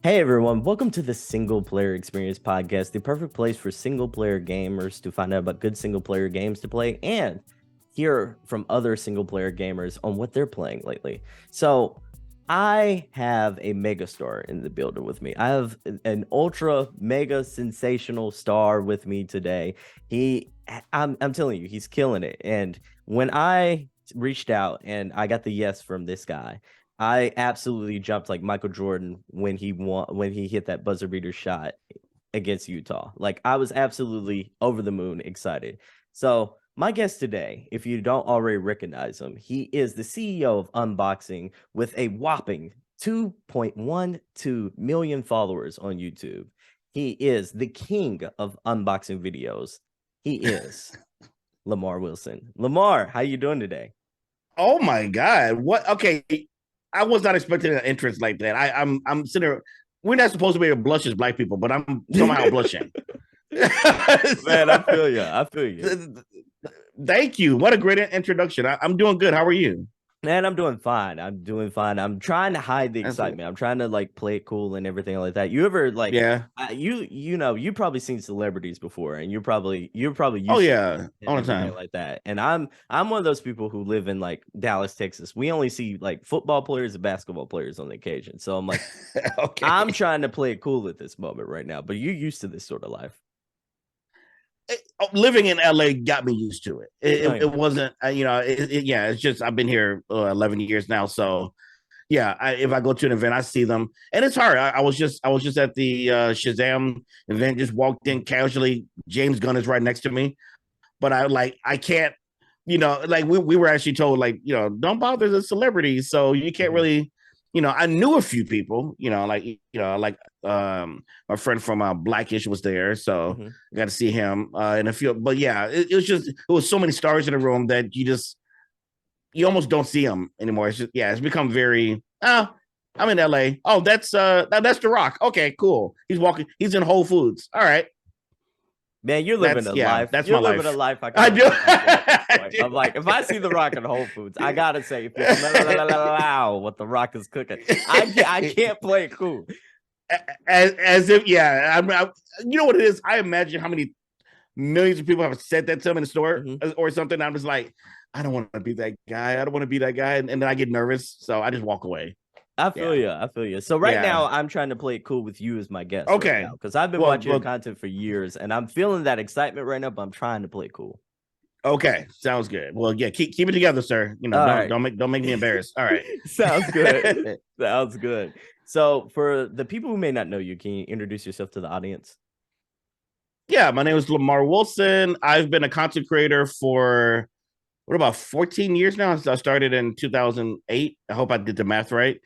Hey everyone, welcome to the Single Player Experience podcast, the perfect place for single player gamers to find out about good single player games to play and hear from other single player gamers on what they're playing lately. So, I have a mega star in the building with me. I have an ultra mega sensational star with me today. I'm telling you, he's killing it. And when I reached out and I got the yes from this guy, I absolutely jumped like Michael Jordan when he hit that buzzer beater shot against Utah. Like I was absolutely over the moon excited. So my guest today, if you don't already recognize him, he is the CEO of Unboxing with a whopping 2.12 million followers on YouTube. He is the king of unboxing videos. He is Lamarr Wilson. Lamarr, how you doing today? Oh my God. What? Okay. I was not expecting an entrance like that. I'm sitting there. We're not supposed to be able to blush as black people, but I'm somehow blushing. Man, I feel you. I feel you. Thank you. What a great introduction. I'm doing good. How are you? Man, I'm doing fine. I'm doing fine. I'm trying to hide the excitement. I'm trying to like play it cool and everything like that. You ever like Yeah. you probably seen celebrities before and you're probably Oh used to yeah. and All the everything time. like that. And I'm one of those people who live in like Dallas, Texas. We only see like football players and basketball players on the occasion. So I'm like I'm Okay. trying to play it cool at this moment right now, but you're used to this sort of life. Living in LA got me used to it. Oh, It yeah. wasn't, yeah, it's just I've been here 11 years now. So yeah, if I go to an event, I see them, and it's hard. I was just at the Shazam event, just walked in casually. James Gunn is right next to me, but I can't, like we were actually told like don't bother the celebrities, so you can't Mhm. really, I knew a few people, my friend from Blackish was there, so Mhm. I got to see him and a few, but yeah, it was so many stars in the room that you almost don't see them anymore. It's just it's become very I'm in LA. Oh, that's The Rock. Okay, cool. He's walking. He's in Whole Foods. All right, Man, you're living a life. that's You're my living a life. life I I kind of do. wish I could at this I point. do. I'm like, if I see The Rock in Whole Foods, I gotta say, if you smell what The Rock is cooking, I can't play it cool. As if you know what it is. I imagine how many millions of people have said that to him in the store Mhm. or something. I'm just like, I don't want to be that guy. I don't want to be that guy, and then I get nervous, so I just walk away. I feel Yeah, you. I feel you. So right yeah. now, I'm trying to play it cool with you as my guest right now Okay. because I've been Well, watching your well, content for years and I'm feeling that excitement right now, but I'm trying to play it cool. okay. Sounds good. Well, yeah. Keep it together, sir. All Don't right. don't make me embarrassed. All right. Sounds good. Sounds good. So for the people who may not know you, can you introduce yourself to the audience? Yeah, my name is Lamarr Wilson. I've been a content creator for what about 14 years now? So I started in 2008. I hope I did the math right.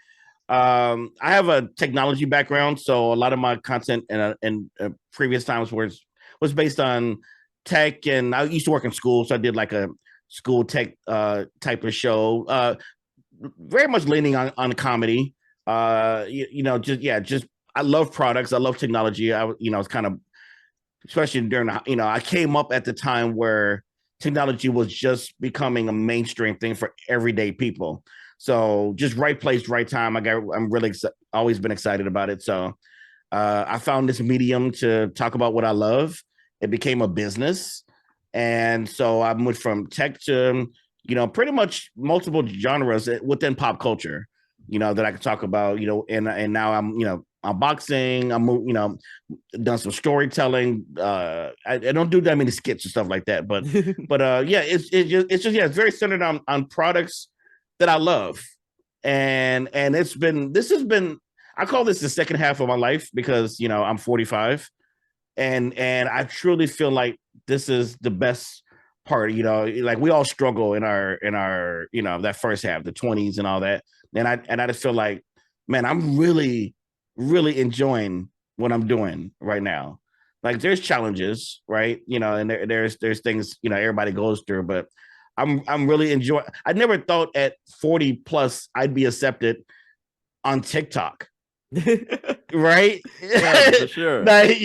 I have a technology background, so a lot of my content in previous times was based on tech, and I used to work in school, so I did like a school tech type of show. Very much leaning on comedy. Just I love products. I love technology. It's kind of especially during I came up at the time where technology was just becoming a mainstream thing for everyday people. So just right place, right time. I'm really always been excited about it. So I found this medium to talk about what I love. It became a business, and so I went from tech to pretty much multiple genres within pop culture. That I could talk about. And now I'm boxing. I'm done some storytelling. I don't do that many skits and stuff like that, but yeah, it's very centered on products that I love, and this has been I call this the second half of my life because I'm 45, and I truly feel like this is the best part. Like we all struggle in our that first half, the 20s and all that, and I just feel like, man, I'm really enjoying what I'm doing right now. Like there's challenges, right? And there's things everybody goes through, but I'm really enjoying. I never thought at 40 plus I'd be accepted on TikTok, right? Yeah, for sure. Like,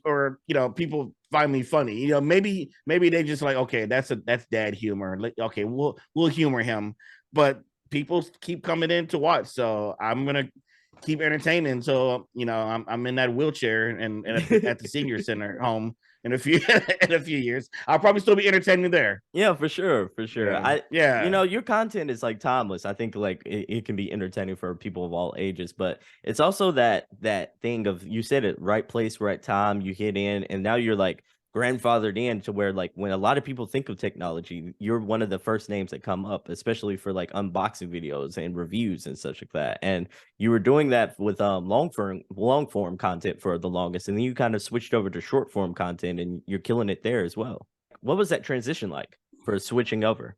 or people find me funny. Maybe they just like, okay, that's dad humor. Like, okay, we'll humor him, but people keep coming in to watch. So I'm gonna keep entertaining. So I'm in that wheelchair and at the senior center home in a few in a few years. I'll probably still be entertaining there. Yeah, for sure, for sure. Yeah, yeah. Your content is like timeless. I think like it can be entertaining for people of all ages, but it's also that thing of you said it, right place, right time, you hit in, and now you're like grandfathered in to where like when a lot of people think of technology, you're one of the first names that come up, especially for like unboxing videos and reviews and such like that. And you were doing that with long form content for the longest, and then you kind of switched over to short form content, and you're killing it there as well. What was that transition like for switching over?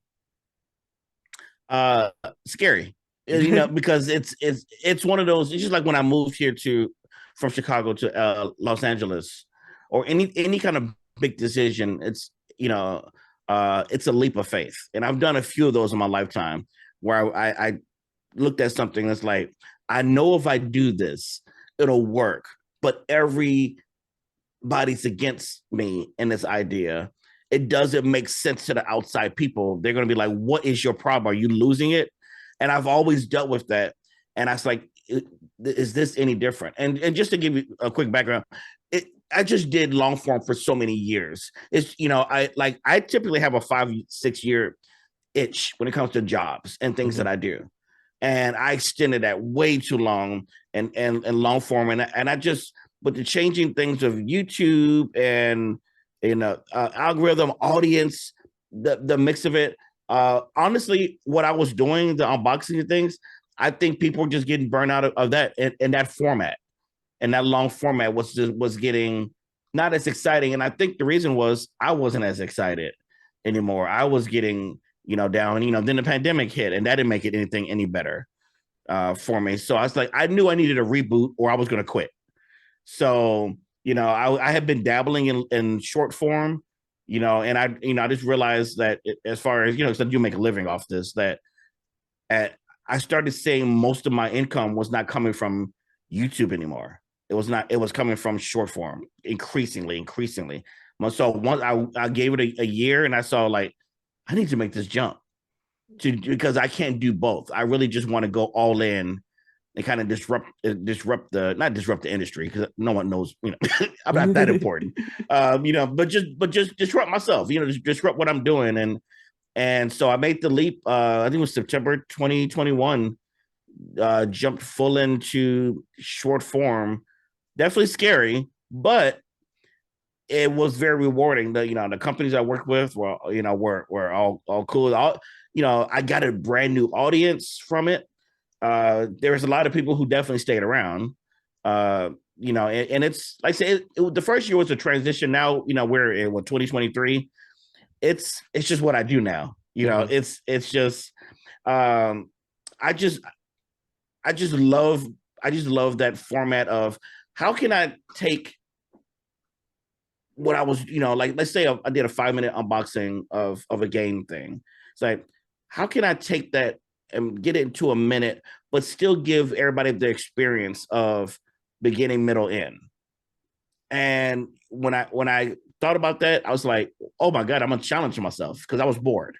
uh Scary, because it's one of those. It's just like when I moved here to from Chicago to Los Angeles, or any kind of big decision. It's a leap of faith, and I've done a few of those in my lifetime where I looked at something that's like, I know if I do this it'll work, but everybody's against me in this idea. It doesn't make sense to the outside people. They're going to be like, what is your problem? Are you losing it? And I've always dealt with that. And I was like, is this any different? And just to give you a quick background, I just did long form for so many years. I typically have a 5-6 year itch when it comes to jobs and things that I do. And I extended that way too long and long form. And I just, with the changing things of YouTube and algorithm, audience, the mix of it. Honestly, what I was doing, the unboxing things, I think people were just getting burned out of that in that format, and that long format was getting not as exciting. And I think the reason was I wasn't as excited anymore. I was getting down. Then the pandemic hit, and that didn't make it anything any better for me. So I was like, I knew I needed a reboot, or I was going to quit. So I had been dabbling in short form, and I just realized that as far as, so you make a living off this, that I started saying most of my income was not coming from YouTube anymore. It was not, it was coming from short form increasingly. So once I gave it a year, and I saw like, I need to make this jump because I can't do both. I really just want to go all in and kind of not disrupt the industry, because no one knows, I'm not that important, but just disrupt myself, just disrupt what I'm doing. And so I made the leap. I think it was September 2021, jumped full into short form. Definitely scary, but it was very rewarding. The companies I worked with were all cool. I got a brand new audience from it. There was a lot of people who definitely stayed around, and it's like I said, the first year was a transition. Now, we're in 2023. It's just what I do now. It's just, I just love that format of how can I take what I was, like, let's say I did a 5-minute unboxing of a game thing. It's like, how can I take that and get it into a minute, but still give everybody the experience of beginning, middle, end? And when I thought about that, I was like, oh my God, I'm gonna challenge myself, because I was bored.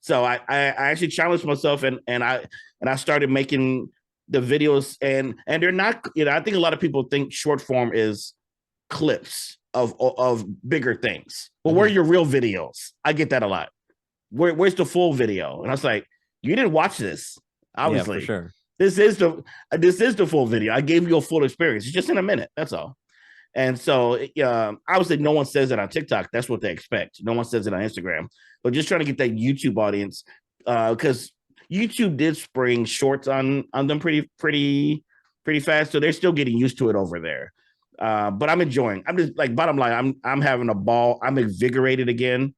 So I actually challenged myself, and I started making the videos, and they're not, I think a lot of people think short form is clips of bigger things. But where are your real videos? I get that a lot. Where's the full video? And I was like, you didn't watch this, obviously. Yeah, for sure. This is the full video. I gave you a full experience. It's just in a minute. That's all. And so, obviously, no one says it on TikTok. That's what they expect. No one says it on Instagram. But just trying to get that YouTube audience, because YouTube did spring shorts on them pretty fast. So they're still getting used to it over there. But I'm enjoying. I'm just like, bottom line, I'm having a ball. I'm invigorated again.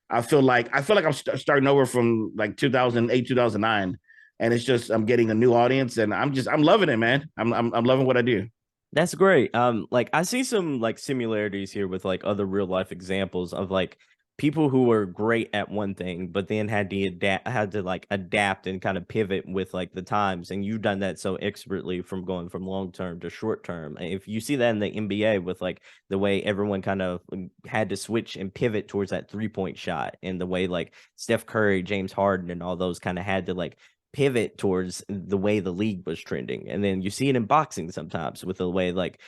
I feel like I'm starting over from like 2008, 2009, and it's just I'm getting a new audience, and I'm loving it, man. I'm loving what I do. That's great. Like I see some like similarities here with like other real life examples of like people who were great at one thing, but then had to like adapt and kind of pivot with like the times. And you've done that so expertly from going from long term to short term. If you see that in the NBA with like the way everyone kind of had to switch and pivot towards that 3-point shot, and the way like Steph Curry, James Harden, and all those kind of had to like pivot towards the way the league was trending. And then you see it in boxing sometimes with the way, like,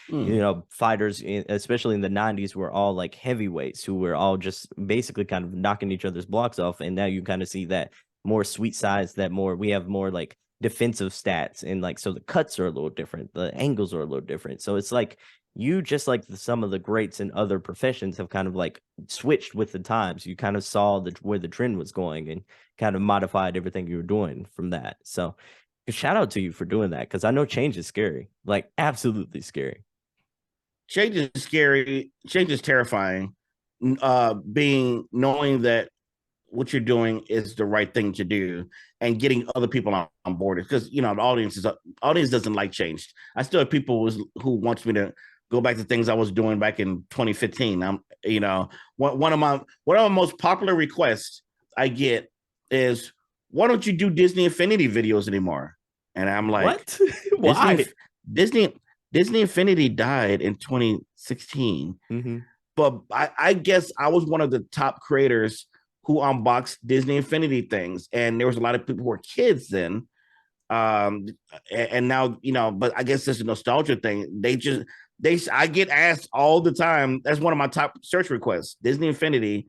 fighters, especially in the 90s, were all like heavyweights who were all just basically kind of knocking each other's blocks off. And now you kind of see that more sweet sides, that more, we have more like defensive stats. And like, so the cuts are a little different, the angles are a little different. So it's like, you, just like some of the greats in other professions, have kind of like switched with the times. You kind of saw where the trend was going and kind of modified everything you were doing from that. So shout out to you for doing that, because I know change is scary, like absolutely scary. Change is scary. Change is terrifying. Knowing that what you're doing is the right thing to do, and getting other people on board, because the audience doesn't like change. I still have people who wants me to go back to things I was doing back in 2015. One of my most popular requests I get is, why don't you do Disney Infinity videos anymore? And I'm like, what? Why? Disney Infinity died in 2016. Mm-hmm. But I guess I was one of the top creators who unboxed Disney Infinity things, and there was a lot of people who were kids then. And now, but I guess it's a nostalgia thing. I get asked all the time. That's one of my top search requests, Disney Infinity.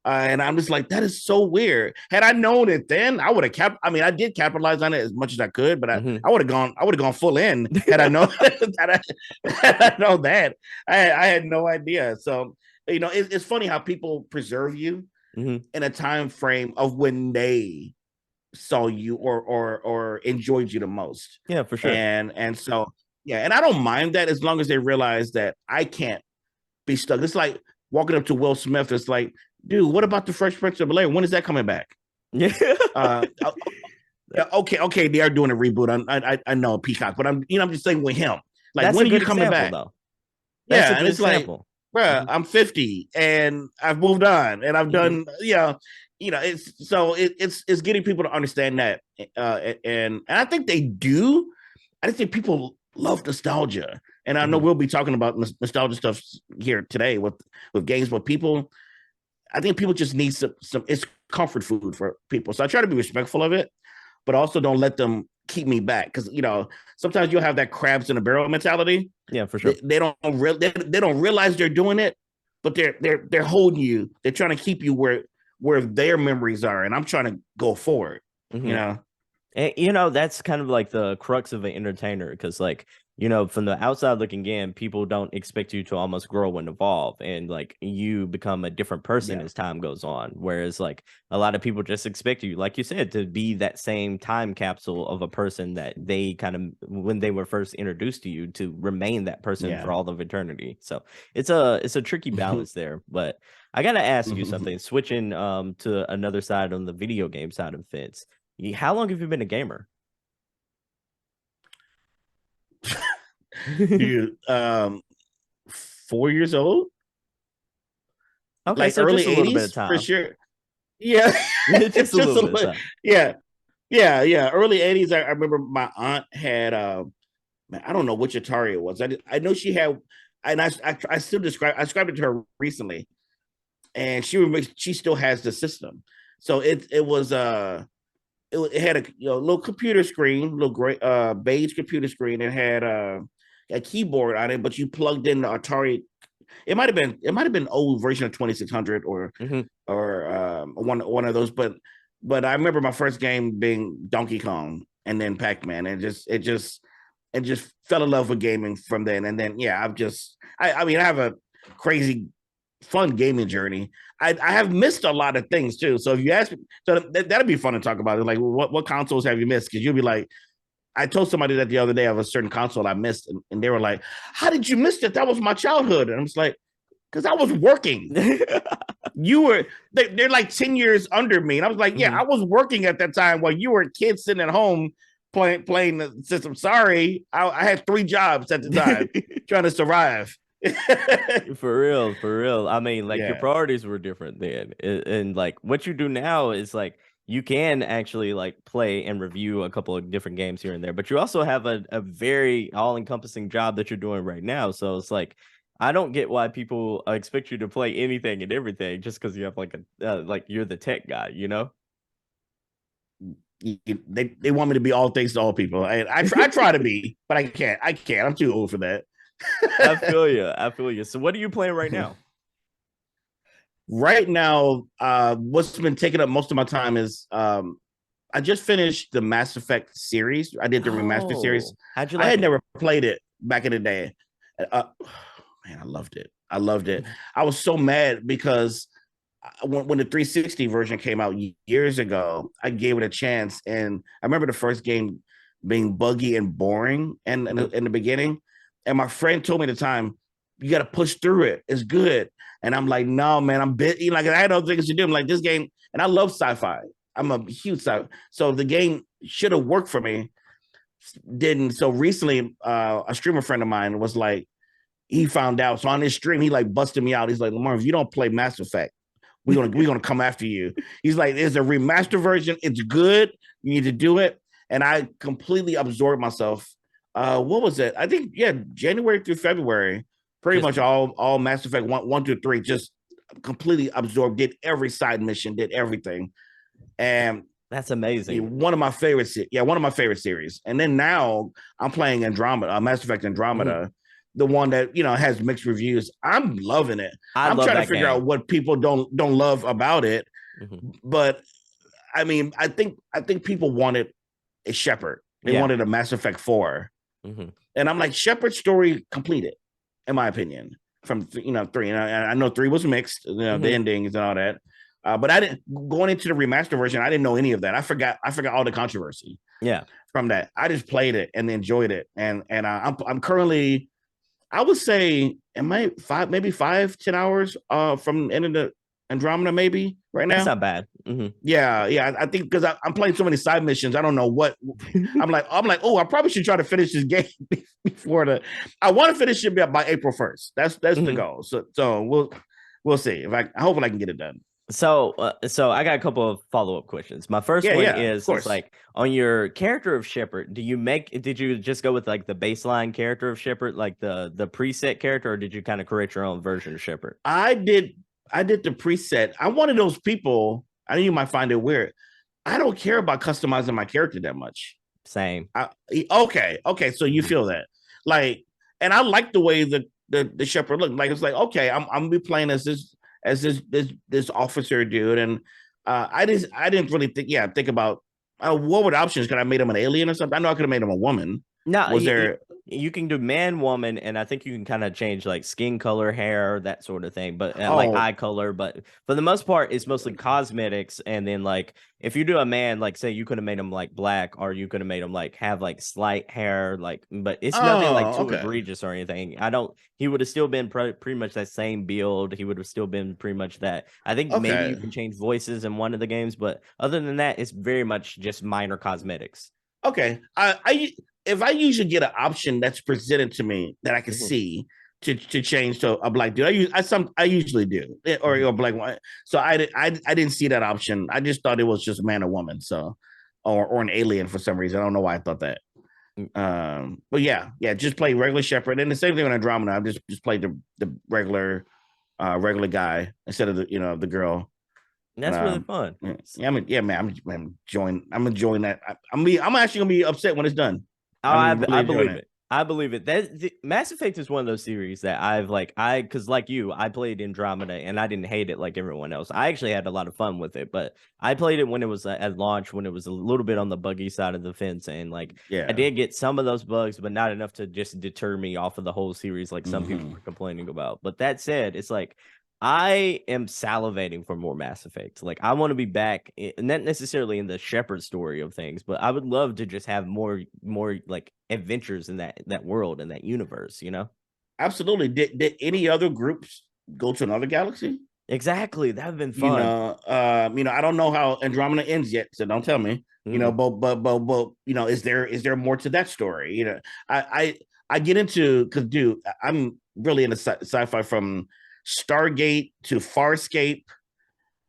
And I'm just like, that is so weird. Had I known it then, I would have I did capitalize on it as much as I could, but I would have gone full in had I known had I known that. I had no idea. So, it's funny how people preserve you in a time frame of when they saw you or enjoyed you the most. Yeah, for sure. And so, yeah, and I don't mind that, as long as they realize that I can't be stuck. It's like walking up to Will Smith. It's like, dude, what about the Fresh Prince of Bel-Air? When is that coming back? Yeah. Okay, they are doing a reboot. I know Peacock, but I'm just saying with him. Like, that's when are you you coming example, back? Though. That's and it's example. Like, bruh, I'm 50 and I've moved on and I've done, it's getting people to understand that. And I think they do. I think people love nostalgia. And I know we'll be talking about nostalgia stuff here today with games, but I think people just need some it's comfort food for people. So I try to be respectful of it, but also don't let them keep me back, because sometimes you'll have that crabs in a barrel mentality. Yeah, for sure. They don't realize they're doing it, but they're holding you. They're trying to keep you where their memories are, and I'm trying to go forward. And that's kind of like the crux of an entertainer, because like, from the outside looking in, people don't expect you to almost grow and evolve, and like you become a different person as time goes on. Whereas like a lot of people just expect you, like you said, to be that same time capsule of a person that they kind of, when they were first introduced to you, to remain that person for all of eternity. So it's a tricky balance there. But I gotta ask you something, switching to another side, on the video game side of the fence. How long have you been a gamer? Dude, 4 years old. Okay, like so early just a little bit of 80s time. for sure. Yeah. Just a little bit of time. Yeah. Early 80s. I remember my aunt had man, I don't know which Atari it was. I know she had, and I still described it to her recently, and she still has the system. So it was it had a little computer screen, little gray beige computer screen. It had a keyboard on it, but you plugged in the Atari. It might have been old version of 2600 or one of those. But I remember my first game being Donkey Kong and then Pac-Man, and it just fell in love with gaming from then. And then I have a crazy fun gaming journey. I have missed a lot of things too. So if you ask me, so that'd be fun to talk about. Like, what consoles have you missed? Because you'll be like, I told somebody that the other day of a certain console I missed, and they were like, "How did you miss it? That was my childhood." And I'm just like, because I was working. They're like 10 years under me. And I was like, yeah, I was working at that time while you were kids sitting at home playing the system. Sorry, I had 3 jobs at the time trying to survive. For real. I mean, like, your priorities were different then, and like what you do now is like you can actually like play and review a couple of different games here and there, but you also have a very all-encompassing job that you're doing right now. So it's like, I don't get why people expect you to play anything and everything just because you have like like you're the tech guy, They want me to be all things to all people. I try to be, but I can't. I'm too old for that. I feel you. I feel you. So what are you playing right now? Right now, what's been taking up most of my time is I just finished the Mass Effect series. I did the remaster series. How'd you I like had it? never played it back in the day. Man, I loved it. I loved it. I was so mad because when the 360 version came out years ago, I gave it a chance, and I remember the first game being buggy and boring in the beginning. And my friend told me at the time, "You got to push through it. It's good." And I'm like, "No, man, I'm busy. Like I had other things to do." I'm like, "This game," and I love sci-fi. I'm a huge sci-fi, so the game should have worked for me. Didn't. So recently, a streamer friend of mine was like, he found out. So on his stream, he like busted me out. He's like, "Lamarr, if you don't play Mass Effect, we're gonna come after you." He's like, "There's a remaster version. It's good. You need to do it." And I completely absorbed myself. What was it? I think January through February, pretty Just much all Mass Effect one through three, just completely absorbed. Did every side mission, did everything, and that's amazing. one of my favorites. Yeah, one of my favorite series. And then now I'm playing Andromeda, Mass Effect Andromeda. The one that has mixed reviews. I'm loving it. I I'm love trying to that figure game. out what people don't love about it. But I mean, I think people wanted a Shepard. They wanted a Mass Effect 4. And I'm like, Shepard's story completed, in my opinion, from 3. And I know 3 was mixed, the endings and all that. But I didn't going into the remaster version. I didn't know any of that. I forgot all the controversy. Yeah. From that, I just played it and enjoyed it. And I'm currently, I would say, am I maybe 5-10 hours from the end of the Andromeda, maybe right now. That's not bad. Yeah. I think because I'm playing so many side missions, I don't know what. I'm like, oh, I probably should try to finish this game before the. I want to finish it by April 1st. That's the goal. So we'll see if hopefully I can get it done. So I got a couple of follow-up questions. My first one is like, on your character of Shepard, did you just go with like the baseline character of Shepard, like the preset character, or did you kind of create your own version of Shepard? I did the preset. I'm one of those people, I know you might find it weird. I don't care about customizing my character that much. Same. Okay. So you feel that. Like, and I like the way the Shepard looked. Like, it's like, okay, I'm gonna be playing as this officer dude. And I didn't really think about what were the options. Could I made him an alien or something? I know I could have made him a woman. No, was there you can do man, woman, and I think you can kind of change like skin color, hair, that sort of thing, but like eye color. But for the most part, it's mostly cosmetics. And then like if you do a man, like say you could have made him like black, or you could have made him like have like slight hair, like, but it's nothing like too egregious or anything. He would have still been pretty much that same build. He would have still been pretty much that. I think maybe you can change voices in one of the games, but other than that, it's very much just minor cosmetics. Okay. If I usually get an option that's presented to me that I can see to change to a black dude, I usually do, or a black one. So I didn't see that option. I just thought it was just man or woman. So or an alien for some reason. I don't know why I thought that. But yeah, just play regular Shepard, and the same thing with Andromeda. I just played the regular guy instead of the girl. That's really fun. Man. I'm enjoying that. I'm actually gonna be upset when it's done. I believe it. I believe it. Mass Effect is one of those series that because like you, I played Andromeda and I didn't hate it like everyone else. I actually had a lot of fun with it, but I played it when it was at launch, when it was a little bit on the buggy side of the fence, and I did get some of those bugs, but not enough to just deter me off of the whole series, like some people were complaining about. But that said, it's like, I am salivating for more Mass Effect. Like, I want to be back, not necessarily in the Shepard story of things, but I would love to just have more like adventures in that world and that universe. Absolutely. Did any other groups go to another galaxy? Exactly, that would have been fun. I don't know how Andromeda ends yet, so don't tell me. But is there more to that story? I get into, because dude, I'm really into sci-fi, from Stargate to Farscape.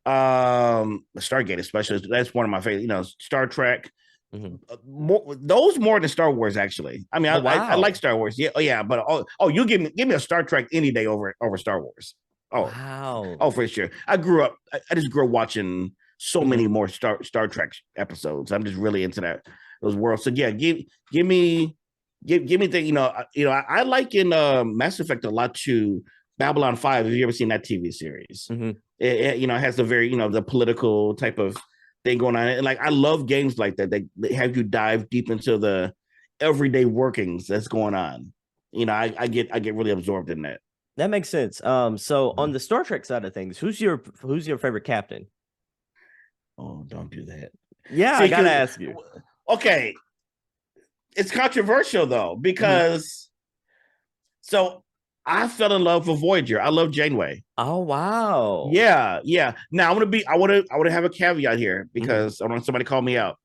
Stargate especially, that's one of my favorite. Star Trek, more than Star Wars, actually. I mean, I like Star Wars, but you give me a Star Trek any day over Star Wars. For sure. I just grew up watching so many more Star Trek episodes. I'm just really into those worlds. So yeah, give me the I like in Mass Effect a lot too. Babylon 5. Have you ever seen that TV series? It has a very the political type of thing going on. And like I love games like that. They have you dive deep into the everyday workings that's going on. I get really absorbed in that. That makes sense. So on the Star Trek side of things, who's your favorite captain? Oh, don't do that. Yeah, I gotta ask you. Okay, it's controversial though because so I fell in love with Voyager. I love Janeway. Oh wow. Yeah. Now I want to have a caveat here because I don't want somebody to call me out.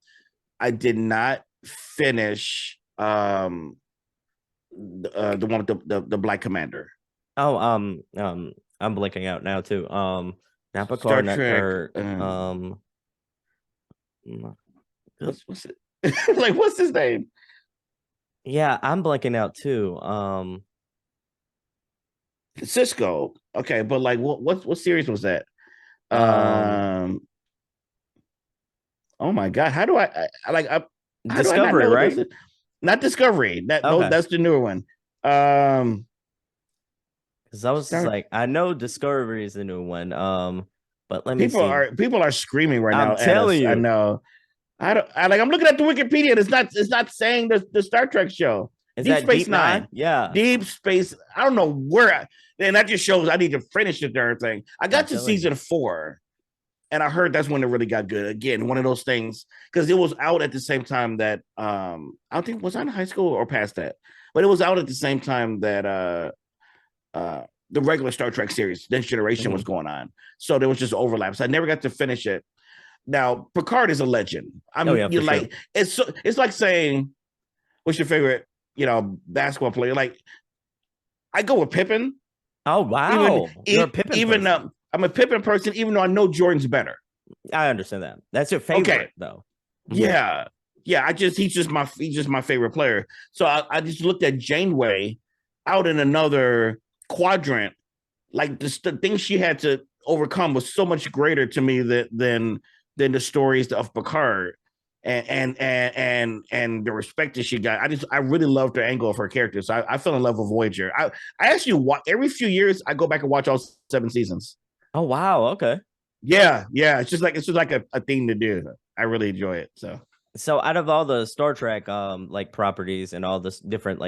I did not finish the one with the Black Commander. Oh, I'm blanking out now too. Not Picard, Star not Trek. Kirk. What's it? Like, what's his name? Yeah, I'm blanking out too. Cisco. Okay, but like, what series was that? Oh my god, how do I like? Discovery, right? Not Discovery. That's the newer one. Because I was like, I know Discovery is the new one. But let me see. People are screaming right now. I'm telling you. I know. I'm looking at the Wikipedia and it's not saying the Star Trek show. Is Deep Space Nine? Yeah. Deep Space. I don't know where. And that just shows I need to finish the darn thing. I got to season 4. And I heard that's when it really got good. Again, one of those things, because it was out at the same time that I don't think, was I in high school or past that? But it was out at the same time that the regular Star Trek series, Next Generation, was going on. So there was just overlaps. I never got to finish it. Now, Picard is a legend. You're like, sure. It's like saying, what's your favorite, basketball player? Like, I go with Pippen. Oh wow, you're a Pippen person. I'm a Pippen person, even though I know Jordan's better. I understand that. That's your favorite, though. Yeah. He's just my favorite player. So I just looked at Janeway out in another quadrant. Like the things she had to overcome was so much greater to me than the stories of Picard and the respect that she got. I really loved her angle of her character. So I fell in love with Voyager. I actually every few years I go back and watch all 7 seasons. Oh wow, okay. Yeah. It's just like a thing to do. I really enjoy it. So out of all the Star Trek like properties and all this different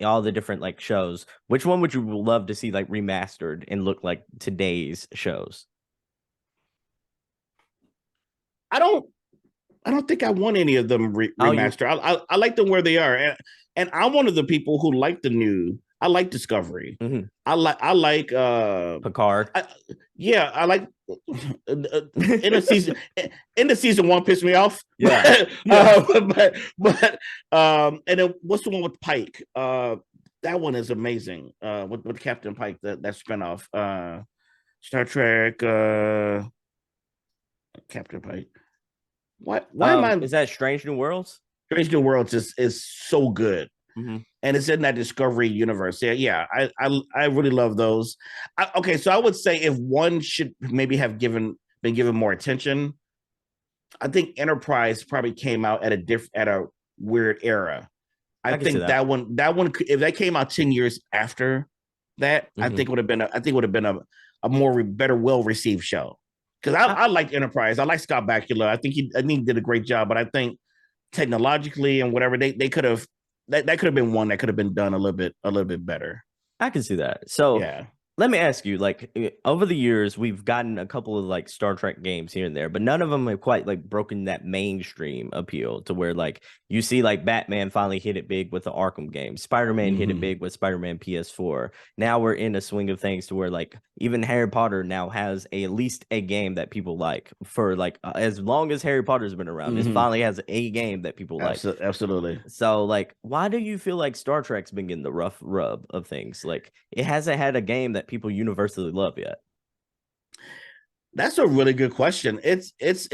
all the different shows, which one would you love to see like remastered and look like today's shows? I don't think I want any of them remastered. I like them where they are, and I'm one of the people who like the new. I like Discovery. I like Picard. I like in the season 1 pissed me off. Yeah. But and then what's the one with Pike? That one is amazing. With Captain Pike, that spinoff. Star Trek. Captain Pike. Why am I? Is that Strange New Worlds? Strange New Worlds is so good. And it's in that Discovery universe. Yeah, I really love those. Okay, so I would say if one should maybe have been given more attention, I think Enterprise probably came out at a weird era. I think that one if that came out 10 years after that, I think would have been a more better well received show. Because I liked Enterprise. I like Scott Bakula. I think he did a great job, but I think technologically and whatever they could have. That could have been one that could have been done a little bit better. I can see that. So yeah. Let me ask you, over the years, we've gotten a couple of Star Trek games here and there, but none of them have quite broken that mainstream appeal to where you see Batman finally hit it big with the Arkham game. Spider-Man hit it big with Spider-Man PS4. Now we're in a swing of things to where even Harry Potter now has at least a game that people like for as long as Harry Potter's been around. It finally has a game that people like. Absolutely. So why do you feel like Star Trek's been getting the rough rub of things? It hasn't had a game that people universally love yet. That's a really good question. It's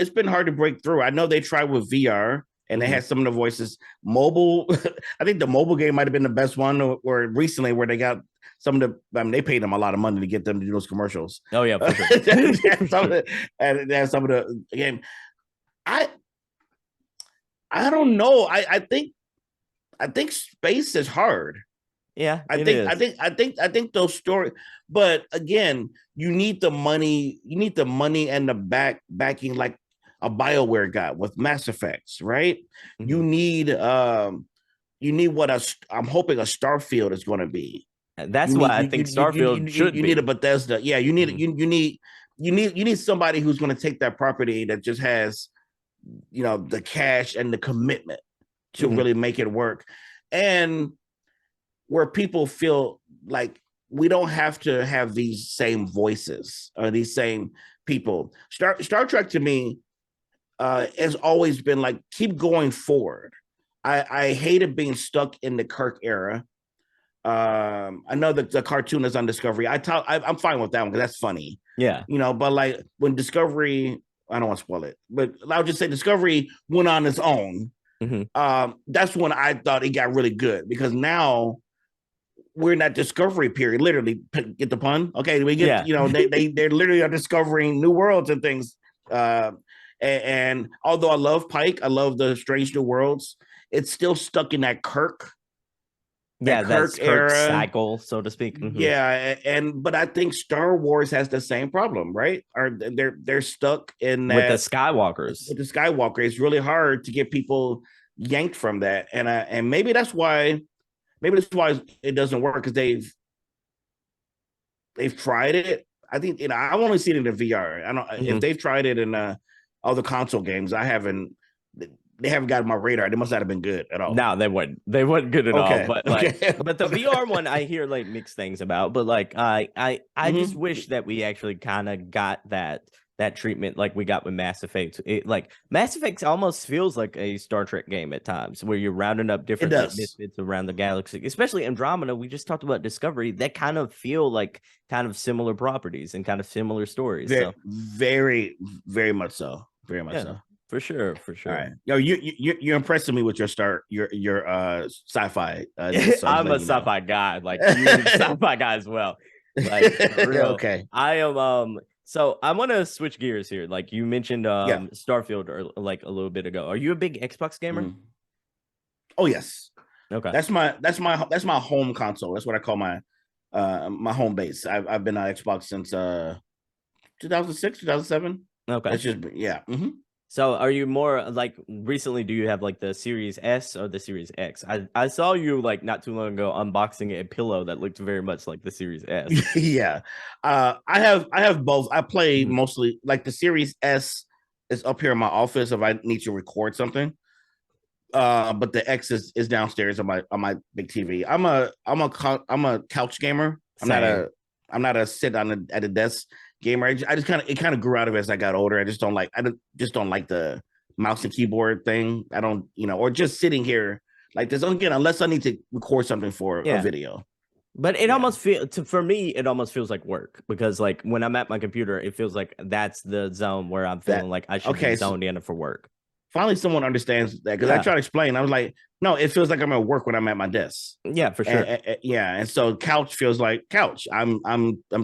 been hard to break through. I know they tried with VR and they had some of the voices. Mobile, I think the mobile game might have been the best one, or recently where they got some of the. I mean, they paid them a lot of money to get them to do those commercials. Oh yeah, for sure. And some of the game. I don't know. I think space is hard. Yeah, I think those stories, but again, you need the money. You need the money and the backing, like a BioWare got with Mass Effects, right? Mm-hmm. You need what I'm hoping a Starfield is going to be. That's why I think Starfield should be. You need a Bethesda. Yeah, you need you need somebody who's going to take that property that just has, the cash and the commitment to really make it work, and where people feel like we don't have to have these same voices or these same people. Star Trek to me has always been like, keep going forward. I hated being stuck in the Kirk era. I know that the cartoon is on Discovery. I'm fine with that one because that's funny. Yeah. But like when Discovery, I don't want to spoil it, but I'll just say Discovery went on its own. That's when I thought it got really good, because now we're in that discovery period. Literally, get the pun? Okay, we get they literally are discovering new worlds and things. And although I love Pike, I love the Strange New Worlds, it's still stuck in that Kirk. Kirk era cycle, so to speak. Yeah, but I think Star Wars has the same problem, right? Or they're stuck in that with the Skywalkers. With the Skywalker, it's really hard to get people yanked from that, and maybe that's why it doesn't work, because they've tried it. I think I've only seen it in VR. I don't if they've tried it in other console games. They haven't got my radar. They must not have been good at all. No, they weren't good at all. But but the VR one, I hear like mixed things about. But like I just wish that we actually kind of got that treatment like we got with Mass Effect. Like Mass Effect almost feels like a Star Trek game at times, where you're rounding up different misfits around the galaxy. Especially Andromeda, we just talked about Discovery. That kind of feel like kind of similar properties and kind of similar stories. Very, very much so. Very much so. For sure. All right. You're impressing me with your sci-fi. I'm a sci-fi guy, like you're a sci-fi guy as well. Like for real. Okay. I am so I want to switch gears here. Like you mentioned Starfield or like a little bit ago. Are you a big Xbox gamer? Oh yes. Okay. That's my home console. That's what I call my home base. I've been on Xbox since 2006, 2007. Okay. That's just So are you more like recently, do you have like the Series S or the Series X? I saw you like not too long ago unboxing a pillow that looked very much like the Series S. Yeah. I have both. I play mostly like the Series S is up here in my office if I need to record something. But the X is downstairs on my big TV. I'm a couch gamer. I'm not a sit at a desk gamer. I just kind of grew out of it as I got older. I just don't like the mouse and keyboard thing. I don't, or just sitting here like this. Again, unless I need to record something for a video. But it almost for me, it almost feels like work, because like when I'm at my computer, it feels like that's the zone where I'm feeling like I should be zoned in for work. Finally, someone understands that, because I try to explain. I was like, no, it feels like I'm at work when I'm at my desk. Yeah, for sure. And so couch feels like couch. I'm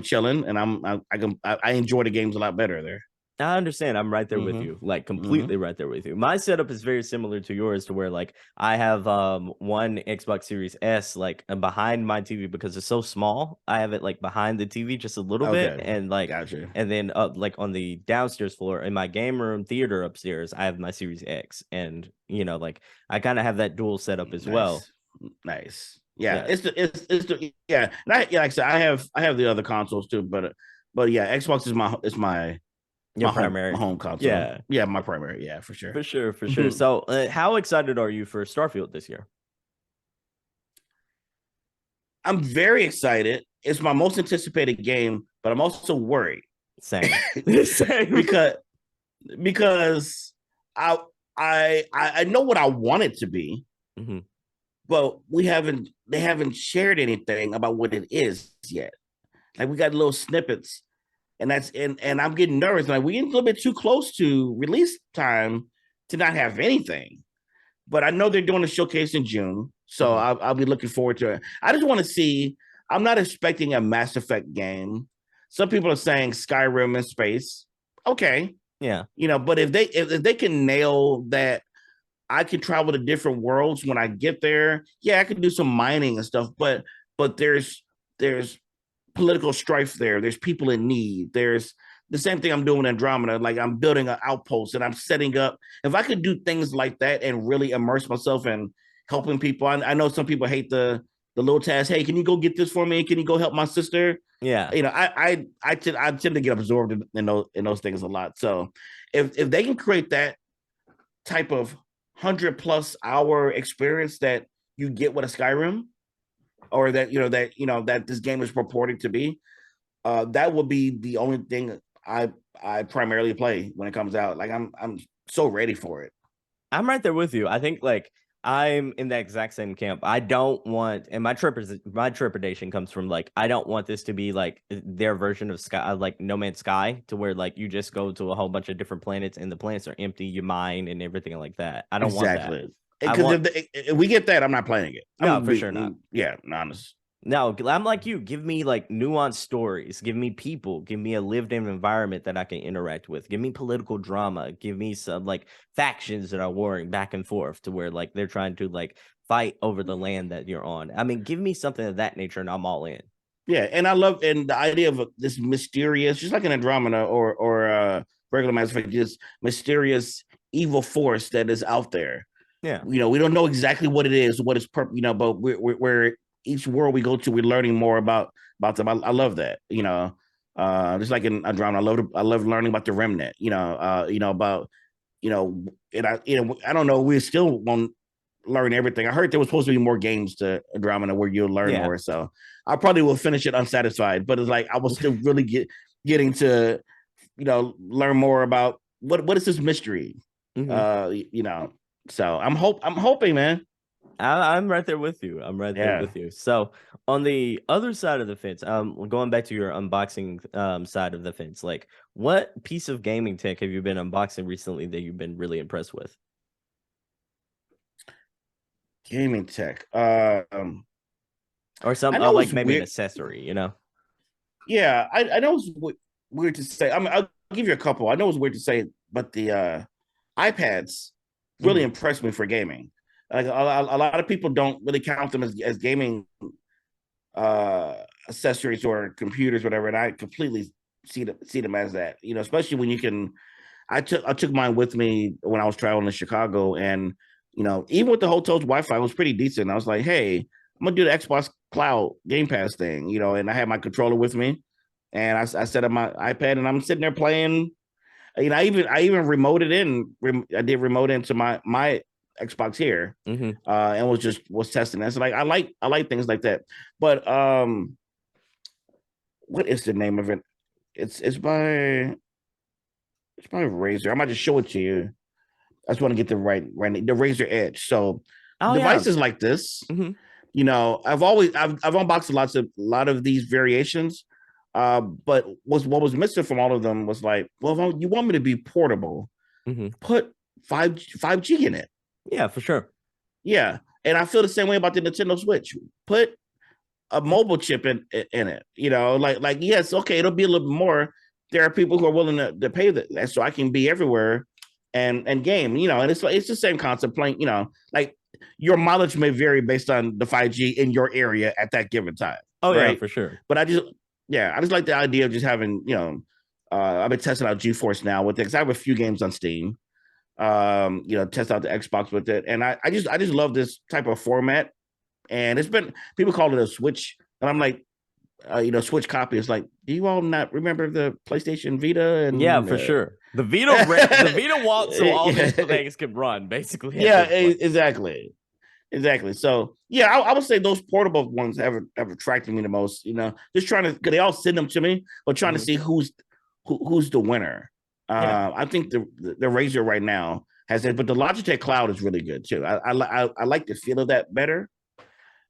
chilling, and I enjoy the games a lot better there. I understand. I'm right there with you, like completely right there with you. My setup is very similar to yours, to where like I have one Xbox Series S like behind my TV, because it's so small. I have it like behind the TV just a little bit, and like and then like on the downstairs floor in my game room theater upstairs, I have my Series X, and like I kind of have that dual setup as well. Nice. Yeah, it's the yeah. Like I said, I have the other consoles too, but Xbox is my primary home console. Yeah, my primary. Yeah, for sure. For sure. So, how excited are you for Starfield this year? I'm very excited. It's my most anticipated game, but I'm also worried. Same. because I know what I want it to be, but they haven't shared anything about what it is yet. Like we got little snippets. And I'm getting nervous. Like we're getting a little bit too close to release time to not have anything. but I know they're doing a showcase in June, so Mhm. I'll be looking forward to it. I just want to see. I'm not expecting a Mass Effect game. Some people are saying Skyrim in space. Okay, Yeah. but if they can nail that, I can travel to different worlds when I get there. Yeah, I can do some mining and stuff, but there's political strife there. There's people in need. There's the same thing I'm doing in Andromeda. Like I'm building an outpost and I'm setting up. If I could do things like that and really immerse myself in helping people, I know some people hate the little task. Hey, can you go get this for me? Can you go help my sister? Yeah. I tend to get absorbed in those things a lot. So if they can create that type of 100+ hour experience that you get with a Skyrim, or that this game is purported to be, that will be the only thing I primarily play when it comes out. Like I'm so ready for it. I'm right there with you. I think like I'm in that exact same camp. I don't want, and my trepidation comes from like I don't want this to be like their version of Sky, like No Man's Sky, to where like you just go to a whole bunch of different planets and the planets are empty, you mine and everything like that. I don't want that. Exactly. I Because want if we get that, I'm not playing it. I'm no, gonna for sure be not. yeah, honest. No, I'm like you. Give me like nuanced stories. Give me people. Give me a lived-in environment that I can interact with. Give me political drama. Give me some like factions that are warring back and forth to where like they're trying to like fight over the land that you're on. I mean, give me something of that nature, and I'm all in. Yeah, and I love and the idea of this mysterious, just like an Andromeda or regular Mass Effect, just mysterious evil force that is out there. Yeah, We don't know exactly what it is, what is but we're each world we go to, we're learning more about them. I love that. Just like in Andromeda, I love learning about the Remnant. About and I don't know. We still won't learn everything. I heard there was supposed to be more games to Andromeda where you'll learn yeah. more. So I probably will finish it unsatisfied, but it's like I will still really getting to learn more about what is this mystery. hmm Uh, you know, so I'm hoping, man. I'm right there with you. I'm right there Yeah. with you. So on the other side of the fence, going back to your unboxing side of the fence, like what piece of gaming tech have you been unboxing recently that you've been really impressed with? Gaming tech. Or I some know like it's maybe an weird. accessory, you know? Yeah, I know it's weird to say. I mean, I'll give you a couple. I know it's weird to say, but the iPads really Mhm. impressed me for gaming. Like a lot of people don't really count them as gaming accessories or computers, whatever. And I completely see them as that. Especially when you can. I took mine with me when I was traveling to Chicago, and even with the hotel's Wi-Fi, it was pretty decent. I was like, hey, I'm gonna do the Xbox Cloud Game Pass thing, and I had my controller with me, and I set up my iPad, and I'm sitting there playing. I even remoted in. I did remote into my Xbox here, Mhm. and was testing that. So like I like things like that. But what is the name of it? It's by Razer. I might just show it to you. I just want to get the Razer Edge. So Oh yeah. devices like this, Mhm. I've unboxed a lot of these variations. But what was missing from all of them was like, well, if you want me to be portable, Mhm. put 5G in it. Yeah, for sure. Yeah. And I feel the same way about the Nintendo Switch. Put a mobile chip in it. Like yes, okay, it'll be a little bit more. There are people who are willing to pay that so I can be everywhere and game. And it's the same concept playing. Like your mileage may vary based on the 5G in your area at that given time, Oh yeah, right? for sure. But I just like the idea of just having I've been testing out GeForce now with it because I have a few games on Steam. Test out the Xbox with it, and I just love this type of format. And it's been people call it a Switch, and I'm like, Switch copy. It's like, do you all not remember the PlayStation Vita Yeah, and for sure. The Vita walked so all these yeah, things could run basically at yeah, this point. exactly. So yeah, I would say those portable ones have attracted me the most. Just trying to, because they all send them to me, but trying to Mhm. see who's the winner. Yeah. I think the Razer right now has it, but the Logitech Cloud is really good too. I like the feel of that better.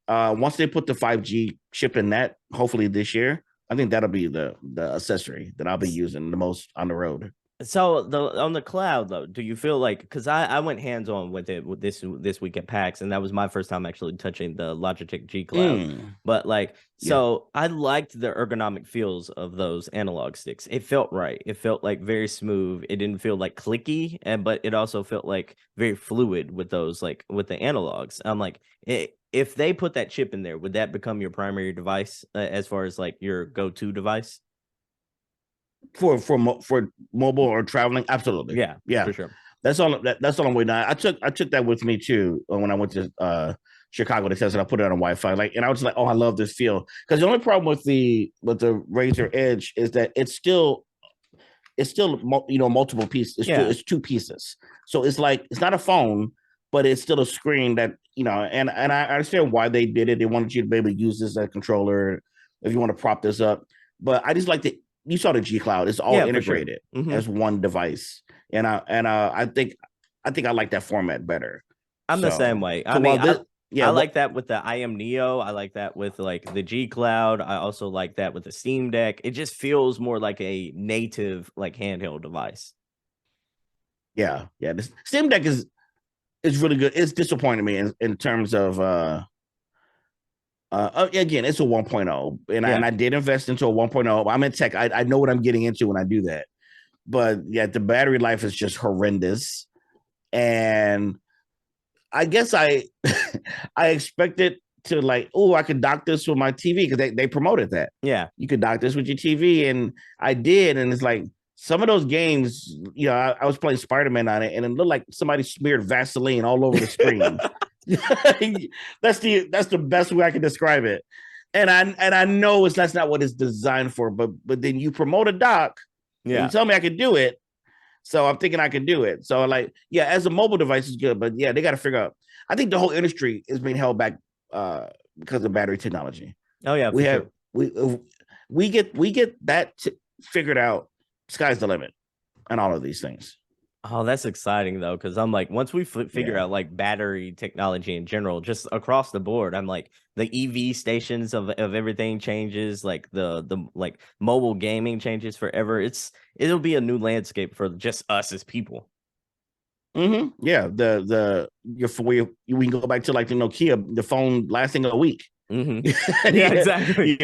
Once they put the 5G chip in that, hopefully this year, I think that'll be the accessory that I'll be using the most on the road. So on the cloud though, do you feel like, because I went hands on with it with this week at PAX, and that was my first time actually touching the Logitech G Cloud. But like, Yeah. so I liked the ergonomic feels of those analog sticks. It felt right. It felt like very smooth. It didn't feel like clicky, and but it also felt like very fluid with those, like with the analogs. I'm like, if they put that chip in there, would that become your primary device as far as like your go-to device? For mobile or traveling, absolutely. Yeah, Yeah, for sure. that's all I'm waiting on. I took that with me too when I went to Chicago to test it. I put it on Wi-Fi, like, and I was like, oh, I love this feel. Because the only problem with the Razer Edge is that it's still multiple pieces. Yeah. It's two pieces, so it's like it's not a phone, but it's still a screen that and I understand why they did it. They wanted you to be able to use this as a controller if you want to prop this up. But I just like the you saw the G Cloud. It's all Yeah, for sure. integrated Hmm. as one device, and I think I like that format better. I'm the same So way. I so mean, while this, yeah, I like that with the IM Neo. I like that with like the G Cloud. I also like that with the Steam Deck. It just feels more like a native like handheld device. yeah, the Steam Deck is really good. It's disappointing me in terms of again, it's a 1.0, and Yeah. I did invest into a 1.0. I'm in tech. I know what I'm getting into when I do that. But yeah, the battery life is just horrendous. And I guess I I expected to, like, oh, I could dock this with my TV because they promoted that. Yeah. You could dock this with your TV. And I did. And it's like some of those games, I was playing Spider-Man on it, and it looked like somebody smeared Vaseline all over the screen. That's the best way I can describe it. And I know that's not what it's designed for, but then you promote a dock and you Yeah. tell me I could do it. So I'm thinking I can do it. So, like, yeah, as a mobile device is good, but yeah, they got to figure out. I think the whole industry is being held back because of battery technology. Oh yeah, We for have sure. we get that figured out. Sky's the limit, and all of these things. Oh, that's exciting though, because I'm like, once we figure Yeah. out like battery technology in general, just across the board, I'm like the EV stations of everything changes, like the like mobile gaming changes forever. It'll be a new landscape for just us as people. Yeah. We can go back to, like, the Nokia, the phone lasting a week. Hmm. Yeah, Yeah, exactly.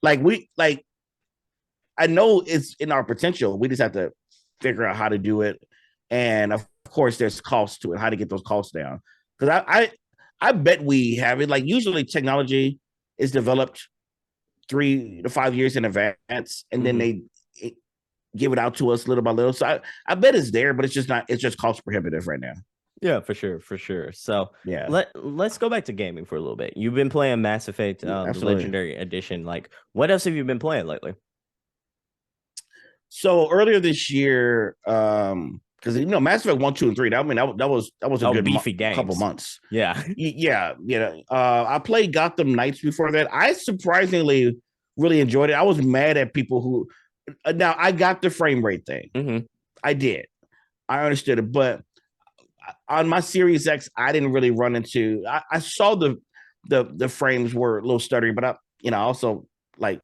like I know it's in our potential. We just have to figure out how to do it, and of course, there's costs to it. How to get those costs down? Because I bet we have it. Like, usually, technology is developed 3 to 5 years in advance, and then Hmm. they give it out to us little by little. So I bet it's there, but it's just not. It's just cost prohibitive right now. Yeah, for sure, for sure. So Yeah, let's go back to gaming for a little bit. You've been playing Mass Effect, the absolutely. Legendary Edition. Like, what else have you been playing lately? So earlier this year, because Mass Effect 1, 2, and 3. That was a Oh, good beefy couple games. months. Yeah. Yeah, yeah. I played Gotham Knights before that. I surprisingly really enjoyed it. I was mad at people who. Now I got the frame rate thing. Hmm. I did. I understood it, but on my Series X, I didn't really run into. I saw the frames were a little stuttery, but I also, like,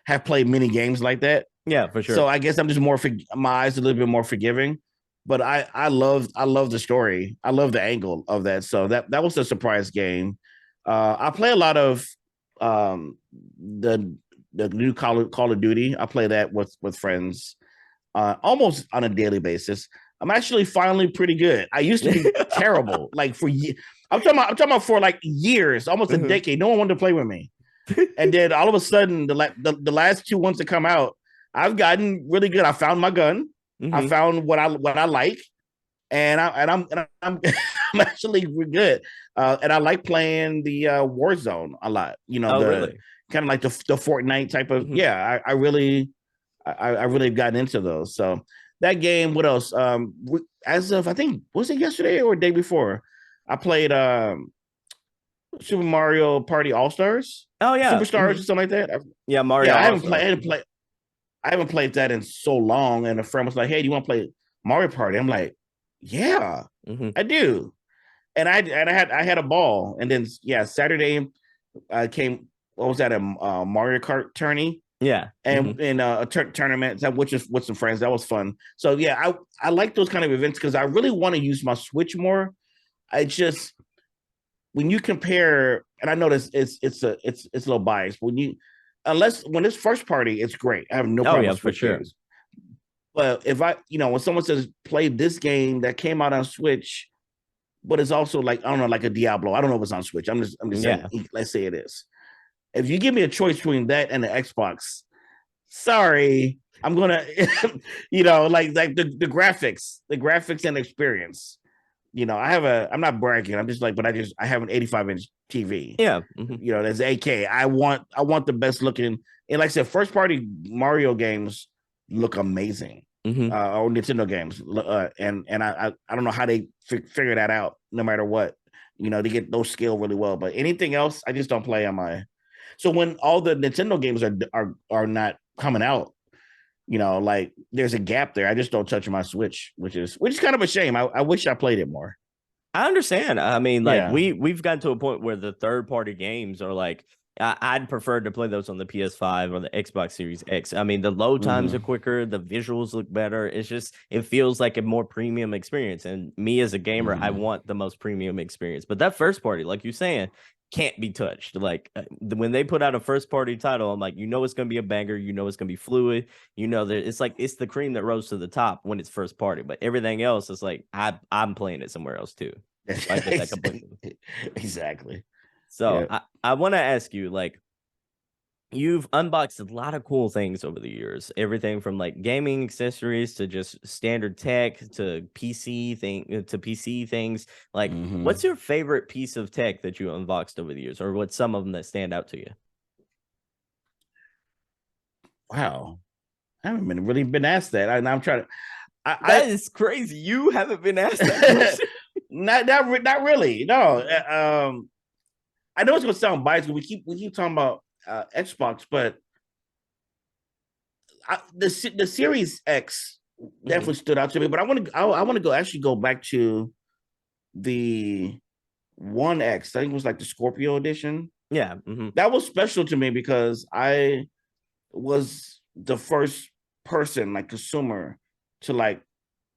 have played many games like that. Yeah, for So sure. I guess I'm just my eyes a little bit more forgiving. But I love the story. I love the angle of that. So that was a surprise game. I play a lot of um, the new Call of Duty. I play that with friends almost on a daily basis. I'm actually finally pretty good. I used to be terrible, like, I'm talking about for like years, almost a Hmm. decade. No one wanted to play with me, and then all of a sudden, the last two ones to come out, I've gotten really good. I found my gun. I Hmm. found what I like, and I'm I'm actually good. And I like playing the Warzone a lot. Oh, The really? kind of like the Fortnite type of. Hmm. Yeah, I really got into those. So that game. What else? As of, I think, was it yesterday or day before, I played Super Mario Party All Stars, Oh, yeah. Superstars, Hmm. or something like that. Yeah, Mario Yeah, All Stars. I haven't played that in so long. And a friend was like, "Hey, do you want to play Mario Party?" I'm like, "Yeah, Hmm. I do." And I had a ball. And then, yeah, Saturday I came. What was that? A Mario Kart tourney. Yeah. and in a tournament, which is with some friends. That was fun. So yeah, I like those kind of events because I really want to use my Switch more. I just when you compare, and I know this it's a little biased. When it's first party, it's great. I have no Oh problem yeah, with for Switch sure. games. But if when someone says play this game that came out on Switch, but it's also like I don't know, like a Diablo. I don't know if it's on Switch. I'm just saying. Yeah. Let's say it is. If you give me a choice between that and the Xbox, sorry, I'm gonna, like the graphics and experience. I'm not bragging. I'm just like, but I have an 85-inch TV. Yeah. There's AK. I want the best looking, and like I said, first party Mario games look amazing. Or Nintendo games, and I don't know how they figure that out. No matter what, they get those scale really well. But anything else, I just don't play on my. So when all the Nintendo games are not coming out, like there's a gap there. I just don't touch my Switch, which is kind of a shame. I wish I played it more. I understand. I mean, like Yeah. we've gotten to a point where the third party games are like I'd prefer to play those on the PS5 or the Xbox Series X. I mean, the load times are quicker, the visuals look better. It feels like a more premium experience. And me as a gamer, I want the most premium experience. But that first party, like you're saying, can't be touched. Like when they put out a first party title, I'm like, it's going to be a banger. It's going to be fluid. That it's like it's the cream that rose to the top when it's first party. But everything else is like I'm playing it somewhere else too. So I get that completely. Exactly. So Yeah. I want to ask you, like, you've unboxed a lot of cool things over the years. Everything from like gaming accessories to just standard tech to PC things. Like, what's your favorite piece of tech that you unboxed over the years, or what's some of them that stand out to you? Wow. I haven't really been asked that. I'm trying to. That is crazy. You haven't been asked that question. Not really. No. I know it's gonna sound biased. We keep talking about Xbox, but the Series X definitely stood out to me. But I want to go back to the One X. I think it was like the Scorpio edition. Yeah. That was special to me because I was the first person, like consumer, to like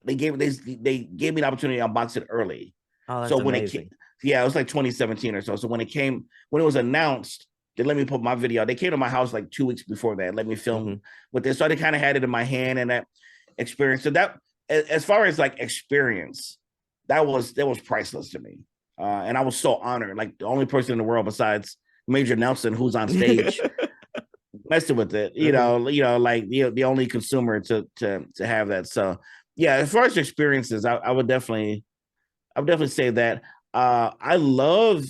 they gave me the opportunity to unbox it early. Oh, So that's when amazing. it was like 2017 or so. So when it was announced, they let me put my video. They came to my house like 2 weeks before that, let me film with this. So they kind of had it in my hand and that experience. So that, as far as like experience, that was priceless to me. And I was so honored. Like the only person in the world besides Major Nelson who's on stage messing with it, like the only consumer to have that. So yeah, as far as experiences, I would definitely say that. I love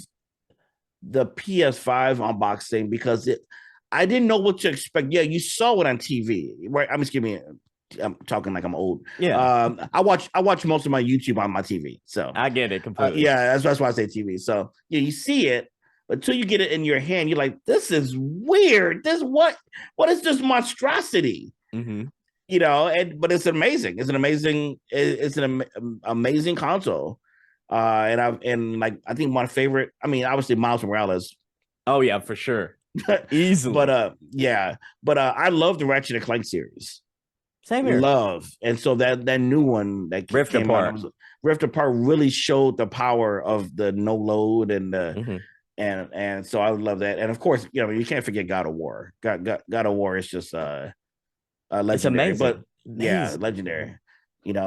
the PS5 unboxing because I didn't know what to expect. Yeah, you saw it on TV, right? I'm talking like I'm old. Yeah. I watch most of my YouTube on my TV. So I get it completely. yeah, that's why I say TV. So yeah, you see it, but until you get it in your hand, you're like, this is weird. What is this monstrosity? But it's amazing. It's an amazing console. I think my favorite, I mean, obviously Miles Morales. Oh yeah, for sure. Easily. But I love the Ratchet and Clank series. Same here. Love. And so that new one that Rift came Apart. out, Rift Apart really showed the power of the no load and and so I would love that. And of course, you can't forget God of War. God of War is just legendary. It's amazing. But yeah, legendary.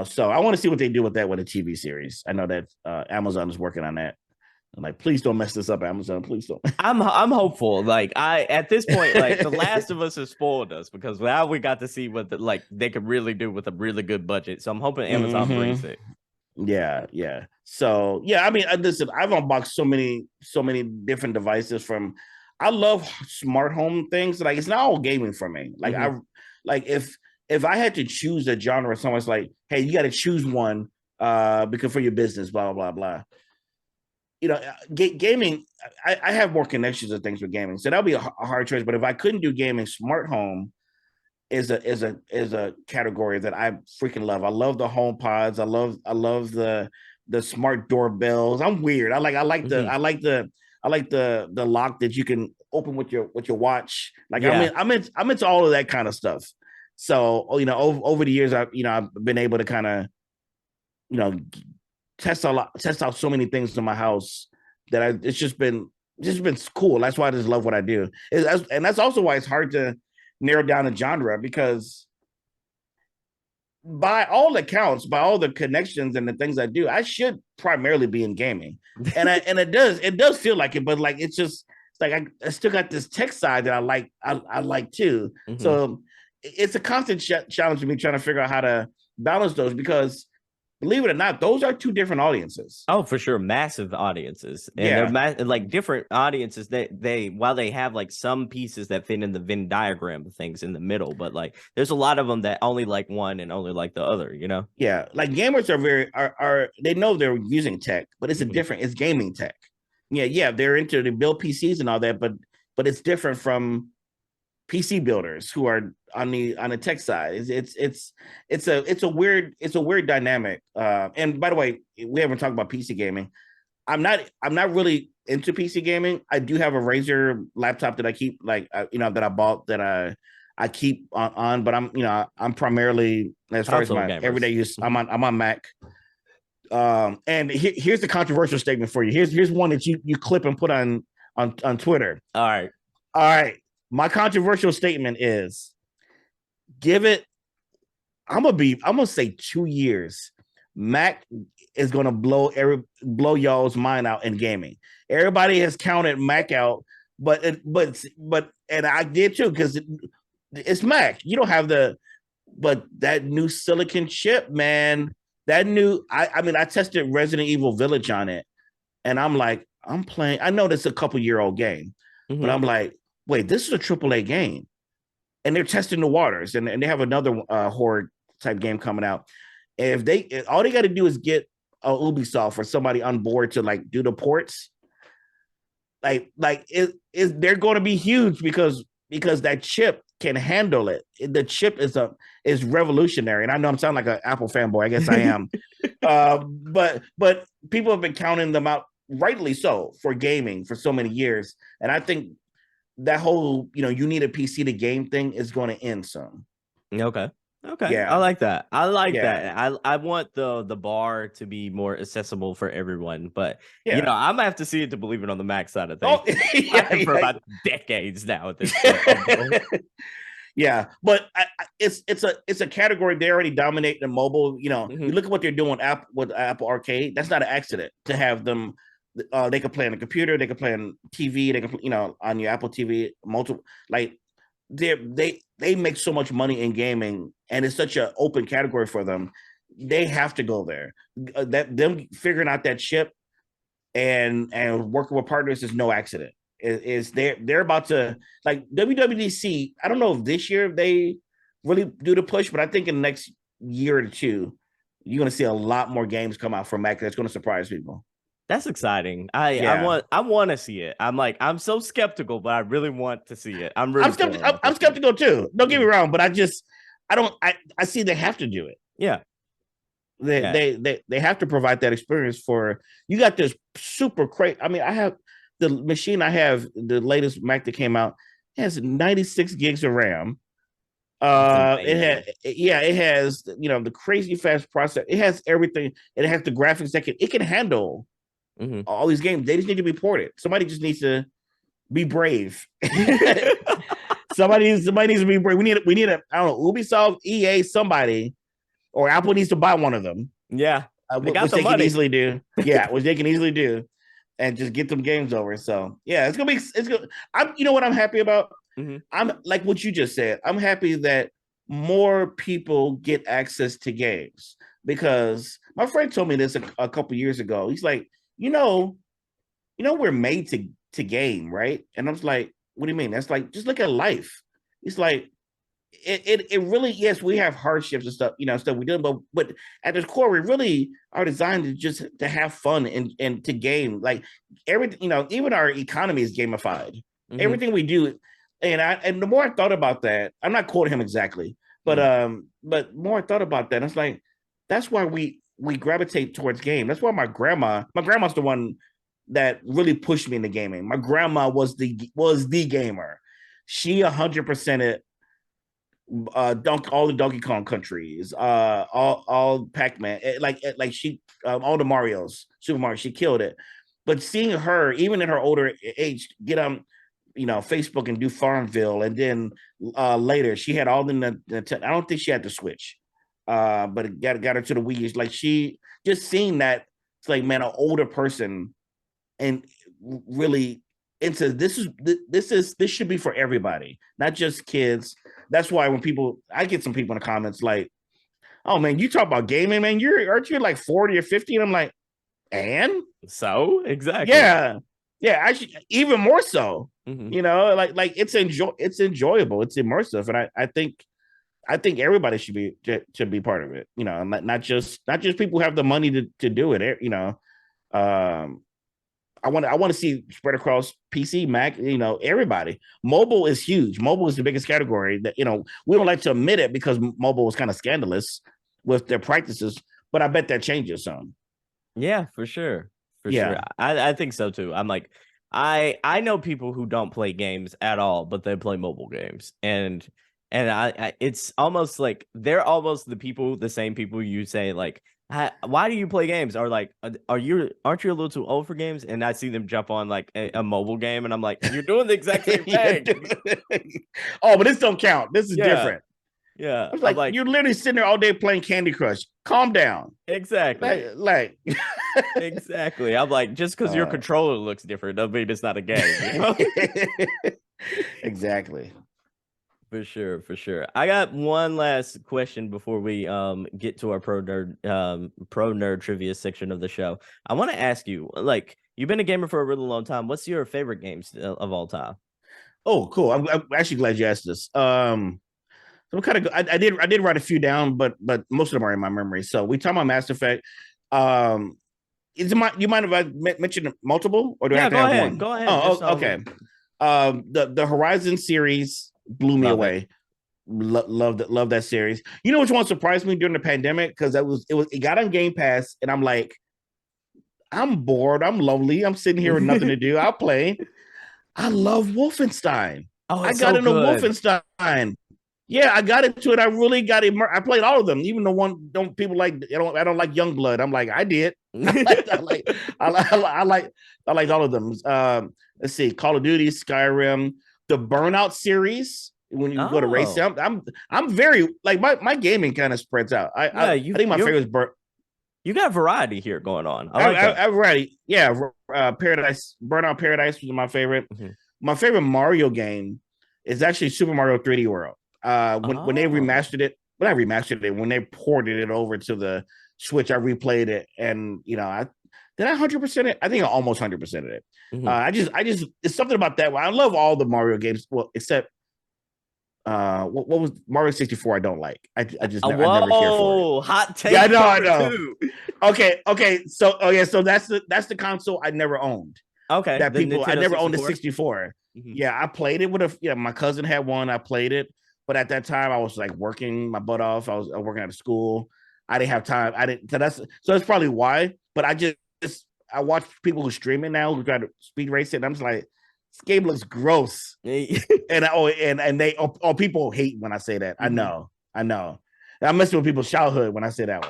So I want to see what they do with that with a TV series. I know that Amazon is working on that. I'm like, please don't mess this up, Amazon. Please don't. I'm hopeful. Like at this point, like The Last of Us has spoiled us because now we got to see what they could really do with a really good budget. So I'm hoping Amazon brings it. Yeah. So yeah, I mean, listen, I've unboxed so many different devices from. I love smart home things. Like it's not all gaming for me. Like if I had to choose a genre, someone's like, hey, you got to choose one because for your business, blah blah blah blah. Gaming. I have more connections and things with gaming, so that'll be a hard choice. But if I couldn't do gaming, smart home is a category that I freaking love. I love the home pods. I love the smart doorbells. I'm weird. I like I like the lock that you can open with your watch. Like Yeah. I'm into all of that kind of stuff. So over the years, I've been able to kind of you know test out so many things in my house that it's just been cool. That's why I just love what I do. And that's also why it's hard to narrow down a genre, because by all accounts, by all the connections and the things I do, I should primarily be in gaming. And it does feel like it, but like it's like I still got this tech side that I like too. Mhm. So it's a constant challenge to me trying to figure out how to balance those, because believe it or not, those are two different audiences. Oh, for sure, massive audiences, and they're Yeah. like different audiences. They while they have like some pieces that fit in the Venn diagram of things in the middle, but like there's a lot of them that only like one and only like the other. You know? Yeah. Like gamers are they know they're using tech, but it's Mhm. it's gaming tech. Yeah, they're into to build PCs and all that, but it's different from PC builders who are on the tech side. It's a weird dynamic. And by the way, we haven't talked about PC gaming. I'm not really into PC gaming. I do have a Razer laptop that I keep that I bought that I keep on, but I'm primarily, as far as Console my everyday gamers. use, Mhm. I'm on Mac. And here's the controversial statement for you. Here's one that you clip and put on Twitter. All right. All right. My controversial statement is, give it, I'm gonna say 2 years. Mac is gonna blow y'all's mind out in gaming. Everybody has counted Mac out, and I did too, because it's Mac. You don't have but that new silicon chip, man. That new, I mean, I tested Resident Evil Village on it, and I'm like, I'm playing. I know this is a couple-year-old game, but Mhm. I'm like, wait, this is a AAA game, and they're testing the waters, and they have another horror type game coming out. If all they got to do is get Ubisoft or somebody on board to like do the ports, they're going to be huge, because that chip can handle it. The chip is revolutionary, and I know I'm sounding like an Apple fanboy. I guess I am. But people have been counting them out, rightly so, for gaming for so many years, and I think that whole you need a PC to game thing is going to end soon. Okay. Okay. I Yeah, like that. I like yeah, that. I want the bar to be more accessible for everyone, but yeah. I'm gonna have to see it to believe it on the Mac side of things. Oh, I've yeah, been for about decades now at this point. yeah. But it's a category they already dominate in mobile. You Mhm. look at what they're doing with Apple Arcade. That's not an accident to have them. They can play on a computer. They can play on TV. They can on your Apple TV. Multiple, like they make so much money in gaming, and it's such an open category for them. They have to go there. That them figuring out that chip and working with partners is no accident. Is they're about to, like, WWDC. I don't know if this year they really do the push, but I think in the next year or two, you're going to see a lot more games come out from Mac that's going to surprise people. That's exciting. I Yeah, want to see it. I'm so skeptical, but I really want to see it. I'm really feeling like I'm this one. skeptical too. Don't get me Mhm. wrong, but I don't I see they have to do it. Yeah. They Yeah. they they they have to provide that experience for you. Got this super crazy. I mean, I have the machine. I have the latest Mac that came out has 96 gigs of RAM. That's It amazing. had, yeah, it has the crazy fast processor. It has everything. It has the graphics that can handle Mhm. all these games. They just need to be ported. Somebody just needs to be brave. Somebody needs to be brave. We need a, I don't know, Ubisoft, EA, somebody, or Apple needs to buy one of them, Yeah. They got which the they can money. easily do. Yeah, which they can easily do, and just get them games over. So yeah, it's gonna. I'm you know what I'm happy about. Mhm. I'm like what you just said. I'm happy that more people get access to games, because my friend told me this a couple years ago. He's like, you know, we're made to game, right? And I was like, what do you mean? That's like, just look at life. It's like it really, yes, we have hardships and stuff, stuff we do, but at the core, we really are designed to just to have fun and to game. Like everything, even our economy is gamified. Mhm. Everything we do, and the more I thought about that, I'm not quoting him exactly, Mhm. but more I thought about that, it's like that's why we gravitate towards game. That's why my grandma's the one that really pushed me into gaming. My grandma was the gamer. She 100%ed all the Donkey Kong countries, all Pac-Man, like she all the Mario's, Super Mario, she killed it. But seeing her, even in her older age, get on, Facebook and do Farmville, and then later she had all the I don't think she had the Switch, but it got her to the Wii. Like she just seeing that, it's like, man, an older person and really into this should be for everybody, not just kids. That's why when I get some people in the comments like, "Oh man, you talk about gaming, man. Aren't you like 40 or 50?" And I'm like, and so exactly, yeah, actually, even more so. Mm-hmm. Like it's enjoyable, it's immersive, and I think everybody should be part of it. Not just people who have the money to do it. Um, I want to see spread across PC, Mac, everybody. Mobile is huge. Mobile is the biggest category that, we don't like to admit it because mobile was kind of scandalous with their practices, but I bet that changes some. Yeah, for sure. For Yeah. sure. I think so too. I'm like, I know people who don't play games at all, but they play mobile games. And I it's almost like they're almost the same people you say like, why do you play games? Or like, aren't you a little too old for games? And I see them jump on like a mobile game, and I'm like, you're doing the exact same thing. Oh, but this don't count. This is different. Yeah. I was like, you're literally sitting there all day playing Candy Crush. Calm down. Exactly. Like exactly. I'm like, just because your controller looks different doesn't mean it's not a game. Exactly. For sure. I got one last question before we get to our pro nerd trivia section of the show. I want to ask you, like, you've been a gamer for a really long time. What's your favorite games of all time? Oh, cool. I'm actually glad you asked this. So kind of I did write a few down, but most of them are in my memory. So we talk about Mass Effect. You mind if I mention multiple, or do I have to have one? Go ahead. Oh, okay. The Horizon series blew me away. Love that series. You know which one surprised me during the pandemic? Because it got on Game Pass, and I'm like, I'm bored, I'm lonely, I'm sitting here with nothing to do. I'll play. I love Wolfenstein. Oh, I got into Wolfenstein. Yeah, I got into it. I really got it. I played all of them, even the one people like. I don't like Youngblood. I'm like, I did. I like all of them. Let's see, Call of Duty, Skyrim, the Burnout series. When you go to race, I'm very like my gaming kind of spreads out. I think my favorite is You got variety here going on. I variety. Yeah, Burnout Paradise was my favorite. Mm-hmm. My favorite Mario game is actually Super Mario 3D World. When they remastered it, when they ported it over to the Switch, I replayed it, and I 100% it. I think I almost 100% it. Mm-hmm. I just it's something about that. I love all the Mario games, well, except what was Mario 64? I don't like. I just I never care for it. Hot take. Yeah, I know. Okay. So that's the console I never owned. Okay, that people I never 64? Owned the 64. Mm-hmm. Yeah, I played it with my cousin had one. I played it. But at that time, I was like working my butt off. I was working at a school. I didn't have time. So that's probably why. But I watch people who stream it now who try to speed race it. And I'm just like, this game looks gross. and people hate when I say that. Mm-hmm. I know. I'm messing with people's childhood when I say that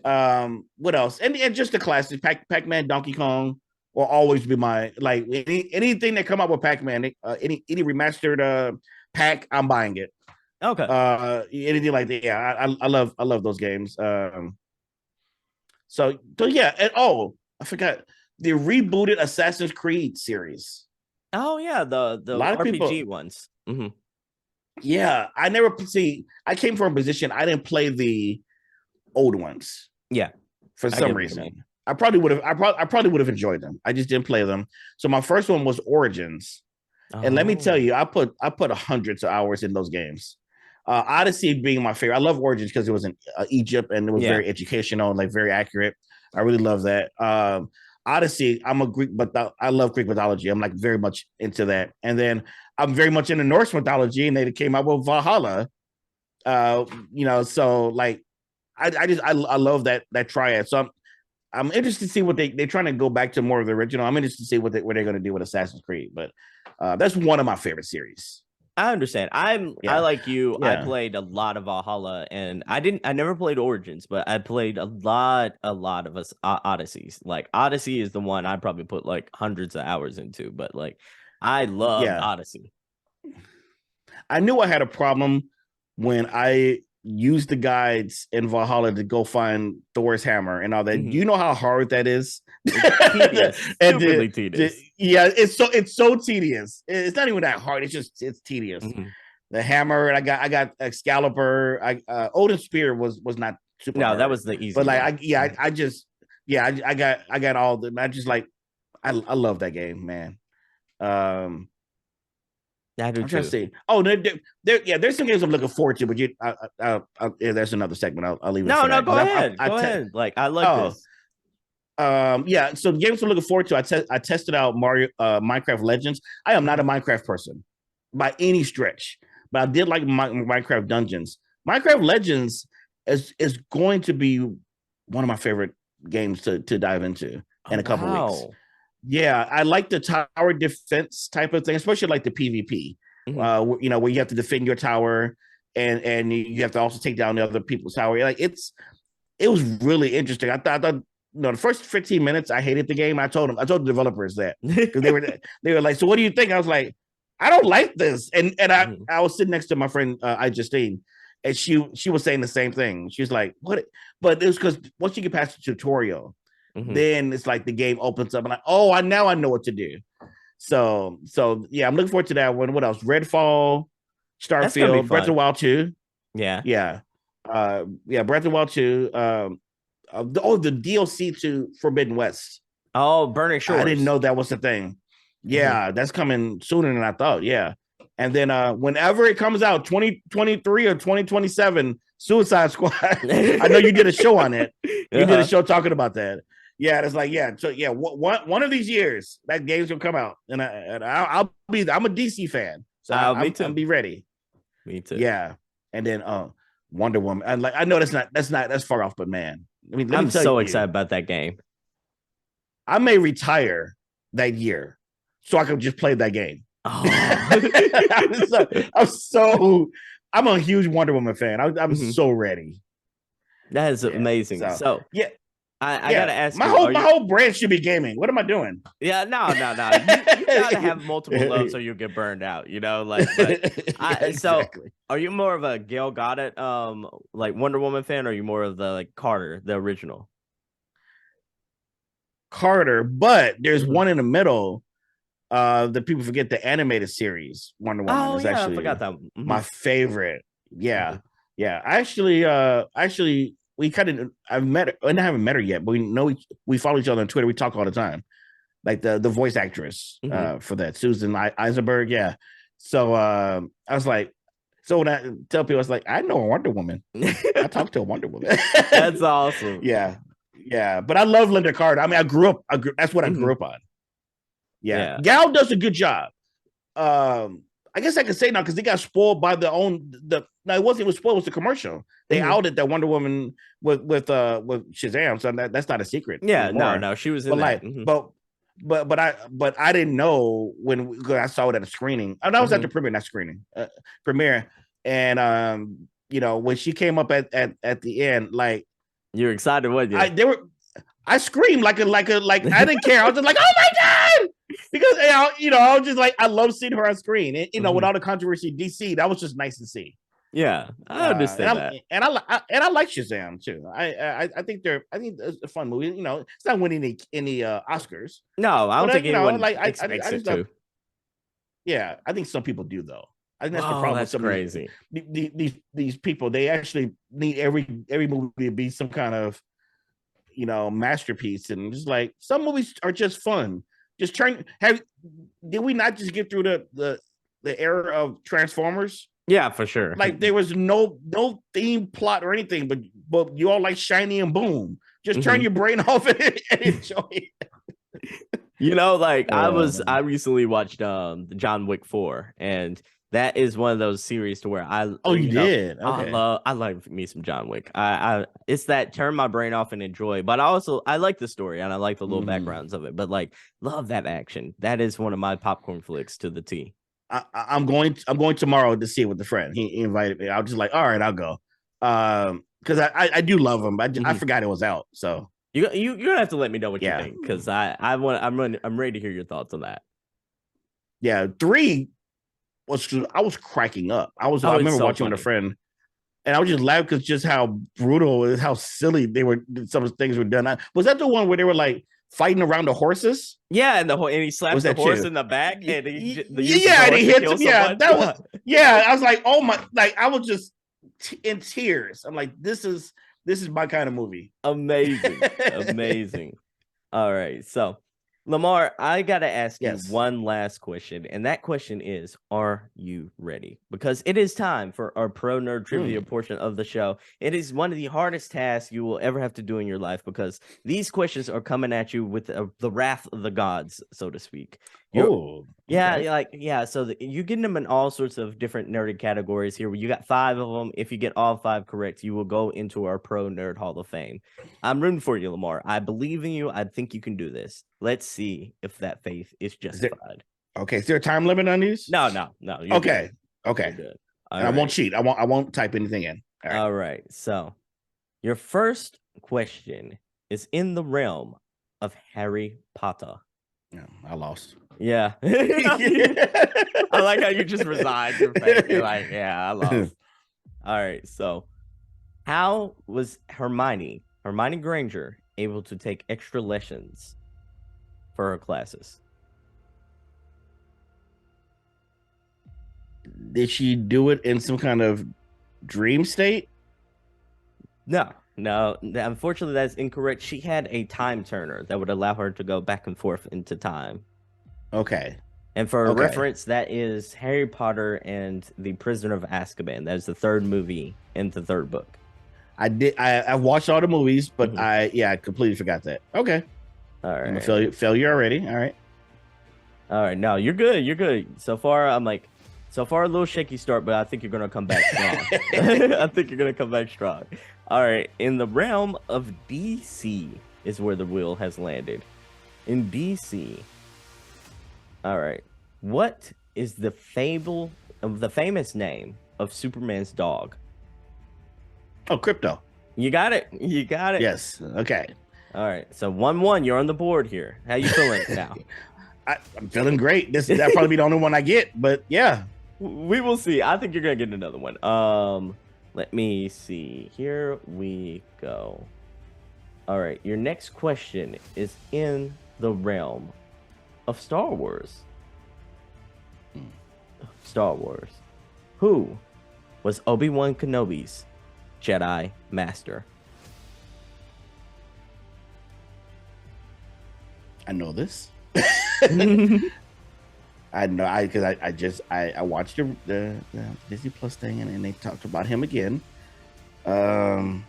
one. What else? And just the classics, Pac-Man, Donkey Kong will always be my like anything that come up with Pac-Man, any remastered pack, I'm buying it. Okay. Anything like that. Yeah, I love those games. So yeah, and I forgot the rebooted Assassin's Creed series. Oh yeah, the RPG ones. Mm-hmm. Yeah, I came from a position I didn't play the old ones. Yeah, for some reason. I probably would have enjoyed them. I just didn't play them. So my first one was Origins. And let me tell you, I put hundreds of hours in those games. Odyssey being my favorite. I love Origins because it was in Egypt and it was very educational and like very accurate. I really love that. Odyssey, I'm a Greek, but I love Greek mythology. I'm like very much into that. And then I'm very much into Norse mythology, and they came out with Valhalla. So like I love that triad. So I'm interested to see what they're trying to go back to more of the original. I'm interested to see what they're going to do with Assassin's Creed, but that's one of my favorite series. I understand. I Yeah, like you. I yeah, played a lot of Valhalla, and I never played Origins, but I played a lot of us Odysseys. Like Odyssey is the one I probably put like hundreds of hours into, but like I loved yeah. Odyssey. I knew I had a problem when I used the guides in Valhalla to go find Thor's hammer and all that. Do Mhm. you know how hard that is? It's tedious, and stupidly tedious. yeah, it's so tedious. It's not even that hard. It's tedious. Mhm. The hammer, I got Excalibur. Odin's spear was not super No, that hard, was the easy but like one. I just I got all the. I just like I love that game, man. I do I'm trying to too. see. Oh, there's some games I'm looking forward to, but yeah, there's another segment. I'll leave it No, for no, that go because ahead. Go ahead. Like I like oh this. yeah. So the games I'm looking forward to. I tested out Minecraft Legends. I am not a Minecraft person by any stretch, but I did like Minecraft Dungeons. Minecraft Legends is going to be one of my favorite games to dive into Oh in a couple weeks. wow. Yeah, I like the tower defense type of thing, especially like the PvP. Mhm. Where you have to defend your tower and you have to also take down the other people's tower. Like it was really interesting. I thought the first 15 minutes I hated the game. I told the developers that because they were like, so what do you think? I was like, I don't like this. And Mhm. I was sitting next to my friend Justine, and she was saying the same thing. She was like, what? But it was because once you get past the tutorial, Mhm. then it's like the game opens up and like, oh, I now I know what to do. So yeah, I'm looking forward to that one. What else? Redfall, That's gonna be Starfield, Breath of the fun. Wild 2. Yeah. Yeah. Yeah, Breath of the Wild 2. The DLC to Forbidden West. Oh, Burning I didn't Shores. know that was the thing. Mhm. Yeah, that's coming sooner than I thought. Yeah. And then whenever it comes out, 2023 or 2027, Suicide Squad. I know you did a show on it. You did a Uh-huh. show talking about that. Yeah, it's like, yeah. So yeah, one of these years that game's gonna come out. I'll be I'm a DC fan. So Me I'm too. be ready. Me too. Yeah. And then Wonder Woman. And like I know that's far off, but man, I mean, let me I'm tell so you, excited about that game. I may retire that year so I could just play that game. Oh. I'm a huge Wonder Woman fan. I'm Mhm. so ready. That is Yeah. amazing. So So yeah, I yeah. gotta ask My you, whole are my you whole brand should be gaming. What am I doing? yeah, no. You gotta have multiple loves or you'll get burned out, like but so Exactly. are you more of a Gail Goddard like Wonder Woman fan or are you more of the like Carter, the original? Carter, but there's Mhm. one in the middle. That people forget the animated series Wonder Woman Oh is yeah, I forgot actually that one. my Mhm. favorite. Yeah, Mhm. yeah. Actually, we kind of I've met her, and I haven't met her yet, but we know we follow each other on Twitter. We talk all the time. Like the voice actress Mhm. for that Susan Eisenberg. Yeah. So I was like, so when I tell people, I was like, I know a Wonder Woman. I talked to a Wonder Woman. That's awesome. Yeah, yeah. But I love Linda Carter. I mean, that's what I grew Mhm. up on. Yeah, Yeah. Gal does a good job. I guess I can say now because they got spoiled by the. No, it was spoiled. It was the commercial. They Mhm. outed that Wonder Woman with Shazam, so that's not a secret Yeah, anymore. no, she was in But that. like, Mhm. but I didn't know when I saw it at a screening. And I was at the Mhm. premiere, not screening, premiere, and when she came up at the end, like You're excited, weren't you? I they were I screamed like I didn't care. I was just like, oh my god, because I was just like I love seeing her on screen. And, with Mhm. all the controversy DC, that was just nice to see. Yeah, I And understand that. I like Shazam too. I think I think it's a fun movie. It's not winning any Oscars, No, I but don't think anyone like I expects it just love. to. Yeah, I think some people do though. I think that's the Oh, problem with that's some of crazy. these people. They actually need every movie to be some kind of masterpiece, and just like some movies are just fun. Just turn have did we not just get through the era of Transformers? Yeah, for sure. Like there was no theme plot or anything, but you all like shiny and boom. Just turn Mhm. your brain off and enjoy it. You know, like Oh, I recently watched John Wick 4, and that is one of those series to where oh, you you know, did? Okay. I like me some John Wick. It's that turn my brain off and enjoy, but I like the story and I like the little Mhm. backgrounds of it. But like, love that action. That is one of my popcorn flicks to the T. I'm going tomorrow to see it with a friend. He invited me. I was just like, all right, I'll go. Because I do love him. I Mhm. forgot it was out. So You're gonna have to let me know what you yeah, think because I'm ready to hear your thoughts on that. yeah. Three was I was cracking up. I Oh, it's remember so watching with a funny. friend, and I was just laughing because just how brutal, how silly they were. Some of the things were done. Was that the one where they were like fighting around the horses? Yeah, and he Or slaps was the that horse you? in the back, and he uses the Yeah, and he horse to hits kill him. Yeah, someone. that was. Yeah, Yeah, I was like, oh my! Like I was just in tears. I'm like, this is my kind of movie. amazing, amazing. All right, so Lamar, I gotta ask you Yes. one last question, and that question is: Are you ready? Because it is time for our pro nerd trivia Mm. portion of the show. It is one of the hardest tasks you will ever have to do in your life because these questions are coming at you with the wrath of the gods, so to speak. You're Oh, Yeah, okay. yeah, like yeah. So you're getting them in all sorts of different nerdy categories here. You got 5 of them. If you get all 5 correct, you will go into our Pro Nerd Hall of Fame. I'm rooting for you, Lamar. I believe in you. I think you can do this. Let's see if that faith is Is there justified. okay? Is there a time limit on these? No, no, no. You're good. Okay. You're Okay. good. And All I won't right. cheat. I won't type anything in. All right. All right. So your first question is in the realm of Harry Potter. Yeah, I lost. Yeah. I like how you just resigned your fate. You're like, yeah, I lost. All right. So, how was Hermione Granger, able to take extra lessons for her classes? Did she do it in some kind of dream state? No, no. Unfortunately, that's incorrect. She had a time turner that would allow her to go back and forth into time. Okay. And for a Okay. reference, that is Harry Potter and the Prisoner of Azkaban. That is the third movie in the third book. I did. I watched all the movies, but Mhm. I completely forgot that. Okay. All I'm a right. failure already. All right. All right. No, you're good. You're good. So far, so far a little shaky start, but I think you're gonna come back strong. I think you're gonna come back strong. All right. In the realm of DC is where the wheel has landed. In DC. All right. What is the famous name of Superman's dog? Oh, crypto. You got it. You got it. Yes. Okay. All right. So 1-1. You're on the board here. How you feeling now? I'm feeling great. That'll probably be the only one I get, but yeah. We will see. I think you're gonna get another one. Let me see. Here we go. All right. Your next question is in the realm of Star Wars. Star Wars. Who was Obi-Wan Kenobi's Jedi Master? I know this. I know because I watched the Disney Plus thing and they talked about him again. Give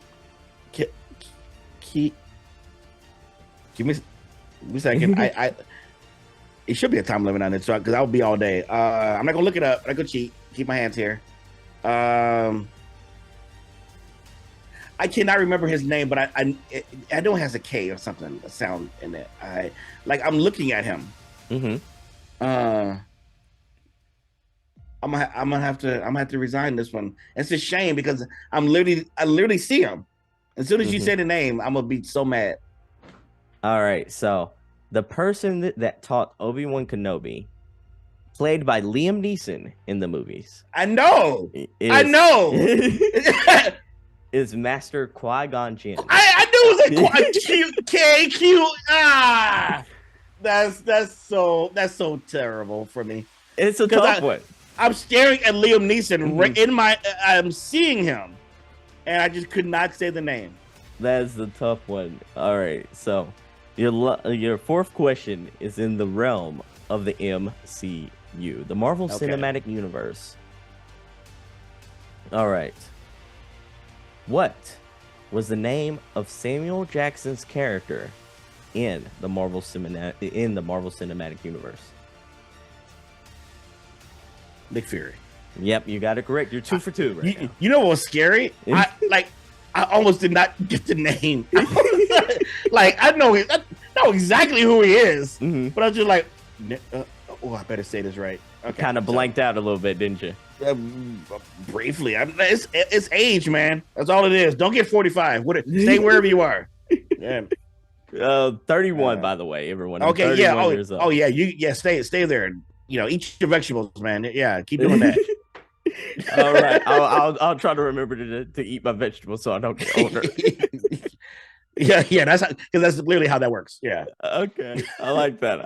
me a second. I it should be a time limit on it, so because I'll be all day. I'm not gonna look it up. I go cheat. Keep my hands here. I cannot remember his name, but I know it has a K or something, a sound in it. I'm looking at him. Mm-hmm. I'm gonna have to resign this one. It's a shame because I literally see him. As soon as you say the name, I'm gonna be so mad. All right, so the person that taught Obi-Wan Kenobi, played by Liam Neeson in the movies. I know. I know. Is Master Qui-Gon Jinn. I knew it was a K-Q. That's so terrible for me. It's a tough one. I'm staring at Liam Neeson right in my. I'm seeing him, and I just could not say the name. That's the tough one. All right, so your fourth question is in the realm of the MCU, the Marvel Cinematic Universe. All right. What was the name of Samuel Jackson's character in the Marvel Cinematic Universe? Nick Fury. Yep, you got it correct. You're 2 for 2 right now. You know what was scary? I almost did not get the name. Like I know exactly who he is, but I was just like, I better say this right. Okay, kind of blanked out a little bit, didn't you? Briefly. It's age, man. That's all it is. Don't get 45. Stay wherever you are. Yeah. 31, by the way, everyone. Okay, yeah. Stay there. Eat your vegetables, man. Yeah, keep doing that. All right, I'll try to remember to eat my vegetables so I don't get older. yeah, because that's literally how that works. Yeah. Okay, I like that.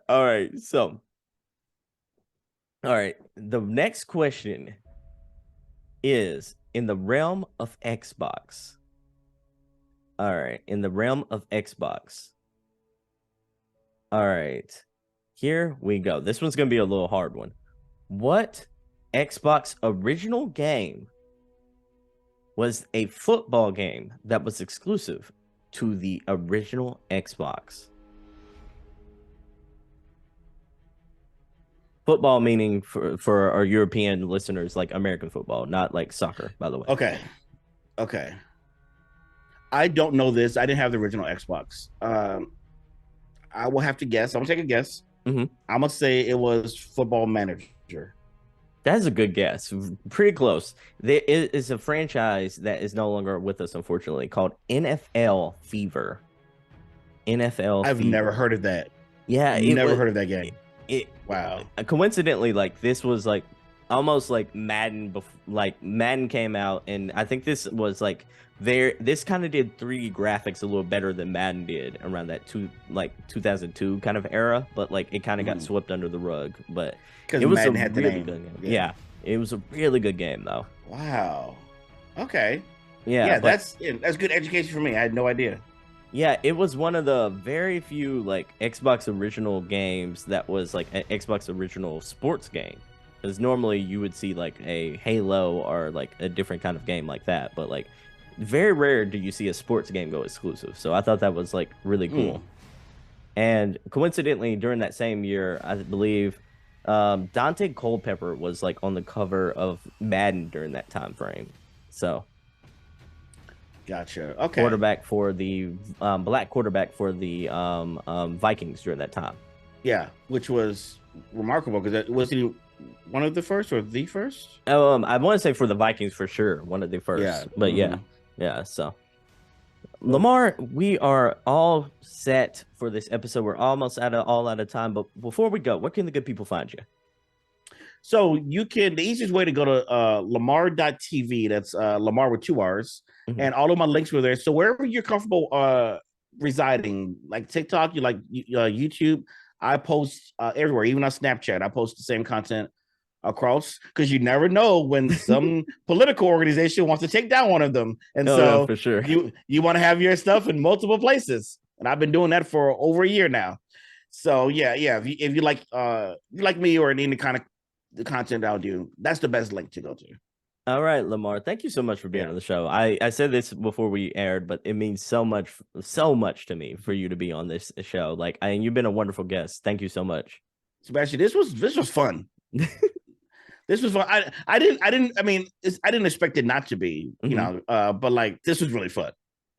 All right, the next question is in the realm of Xbox. All right, in the realm of Xbox. All right, here we go. This one's gonna be a little hard one. What Xbox original game was a football game that was exclusive to the original Xbox? Football meaning for our European listeners, like American football, not like soccer, by the way. Okay. I don't know this. I didn't have the original Xbox. I will have to guess. I'm gonna take a guess. I'm gonna say it was Football Manager. That's a good guess. Pretty close. There is a franchise that is no longer with us, unfortunately, called NFL Fever. I've never heard of that. Yeah, never heard of that game. Wow. Coincidentally, like this was like almost like Madden. Like Madden came out, and I think this was like this kind of did 3D graphics a little better than Madden did around that 2002 kind of era, but like it kind of got swept under the rug. But it was Madden a had really good game. Yeah, it was a really good game though. Wow. Okay. Yeah, that's good education for me. I had no idea. Yeah, it was one of the very few like Xbox original games that was like an Xbox original sports game. Because normally you would see like a Halo or like a different kind of game like that, but like very rare do you see a sports game go exclusive. So I thought that was like really cool. And coincidentally, during that same year, I believe Dante Culpepper was like on the cover of Madden during that time frame. So gotcha. Okay. Quarterback for the black quarterback for the Vikings during that time. Yeah, which was remarkable because was he one of the first or the first? I want to say for the Vikings for sure, one of the first. Yeah, but yeah. So Lamarr, we are all set for this episode. We're almost out of time. But before we go, where can the good people find you? So the easiest way to go to Lamarr.tv. That's Lamarr with 2 R's. And all of my links were there. So wherever you're comfortable residing, like TikTok, you like YouTube, I post everywhere, even on Snapchat. I post the same content across because you never know when some political organization wants to take down one of them. And so for sure, you want to have your stuff in multiple places. And I've been doing that for over a year now. So yeah. If you like me or any kind of the content I'll do, that's the best link to go to. All right, Lamarr, thank you so much for being on the show. I said this before we aired, but it means so much to me for you to be on this show. Like, you've been a wonderful guest. Thank you so much. Sebastion, this was fun. This was fun. I didn't expect it not to be, but like this was really fun.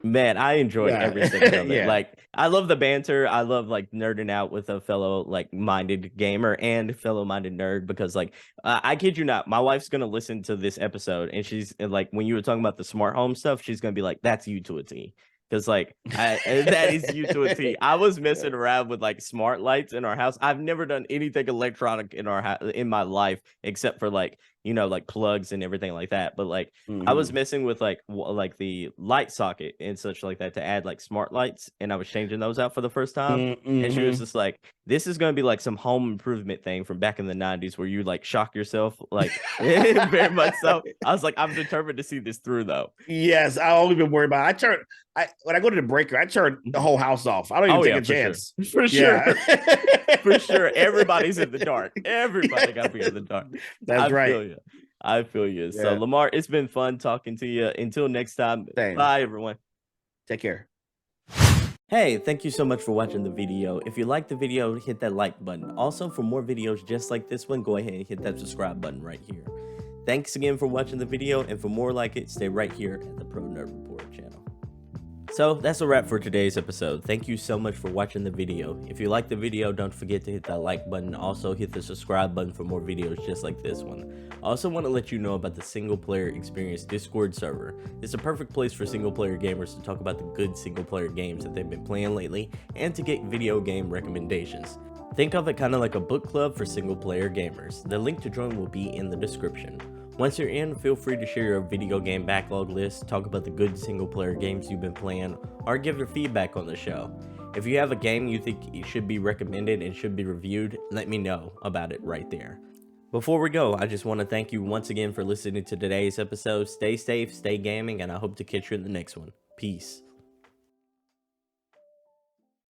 Man, I enjoyed every second of it. Like, I love the banter. I love like nerding out with a fellow like minded gamer and fellow minded nerd because like I kid you not, my wife's gonna listen to this episode and she's like, when you were talking about the smart home stuff, she's gonna be like, "That's you to a T." Because like that is you to a T. I was messing around with like smart lights in our house. I've never done anything electronic in in my life except for like like plugs and everything like that. But like I was messing with like the light socket and such like that to add like smart lights, and I was changing those out for the first time. And she was just like, "This is gonna be like some home improvement thing from back in the 90s where you like shock yourself." Like very much so. I was like, I'm determined to see this through though. Yes, I always been worried about it. When I go to the breaker, I turn the whole house off. I don't even take a chance. For sure. For sure. Everybody's in the dark. Everybody got to be in the dark. That's right. I feel you. Yeah. So, Lamarr, it's been fun talking to you. Until next time. Same. Bye, everyone. Take care. Hey, thank you so much for watching the video. If you liked the video, hit that like button. Also, for more videos just like this one, go ahead and hit that subscribe button right here. Thanks again for watching the video, and for more like it, stay right here at the Pro Nerd Report channel. So that's a wrap for today's episode. Thank you so much for watching the video. If you liked the video, don't forget to hit that like button. Also hit the subscribe button for more videos just like this one. I also want to let you know about the single player experience Discord server. It's a perfect place for single player gamers to talk about the good single player games that they've been playing lately and to get video game recommendations. Think of it kind of like a book club for single player gamers. The link to join will be in the description. Once you're in, feel free to share your video game backlog list, talk about the good single player games you've been playing, or give your feedback on the show. If you have a game you think it should be recommended and should be reviewed, let me know about it right there. Before we go, I just want to thank you once again for listening to today's episode. Stay safe, stay gaming, and I hope to catch you in the next one. Peace.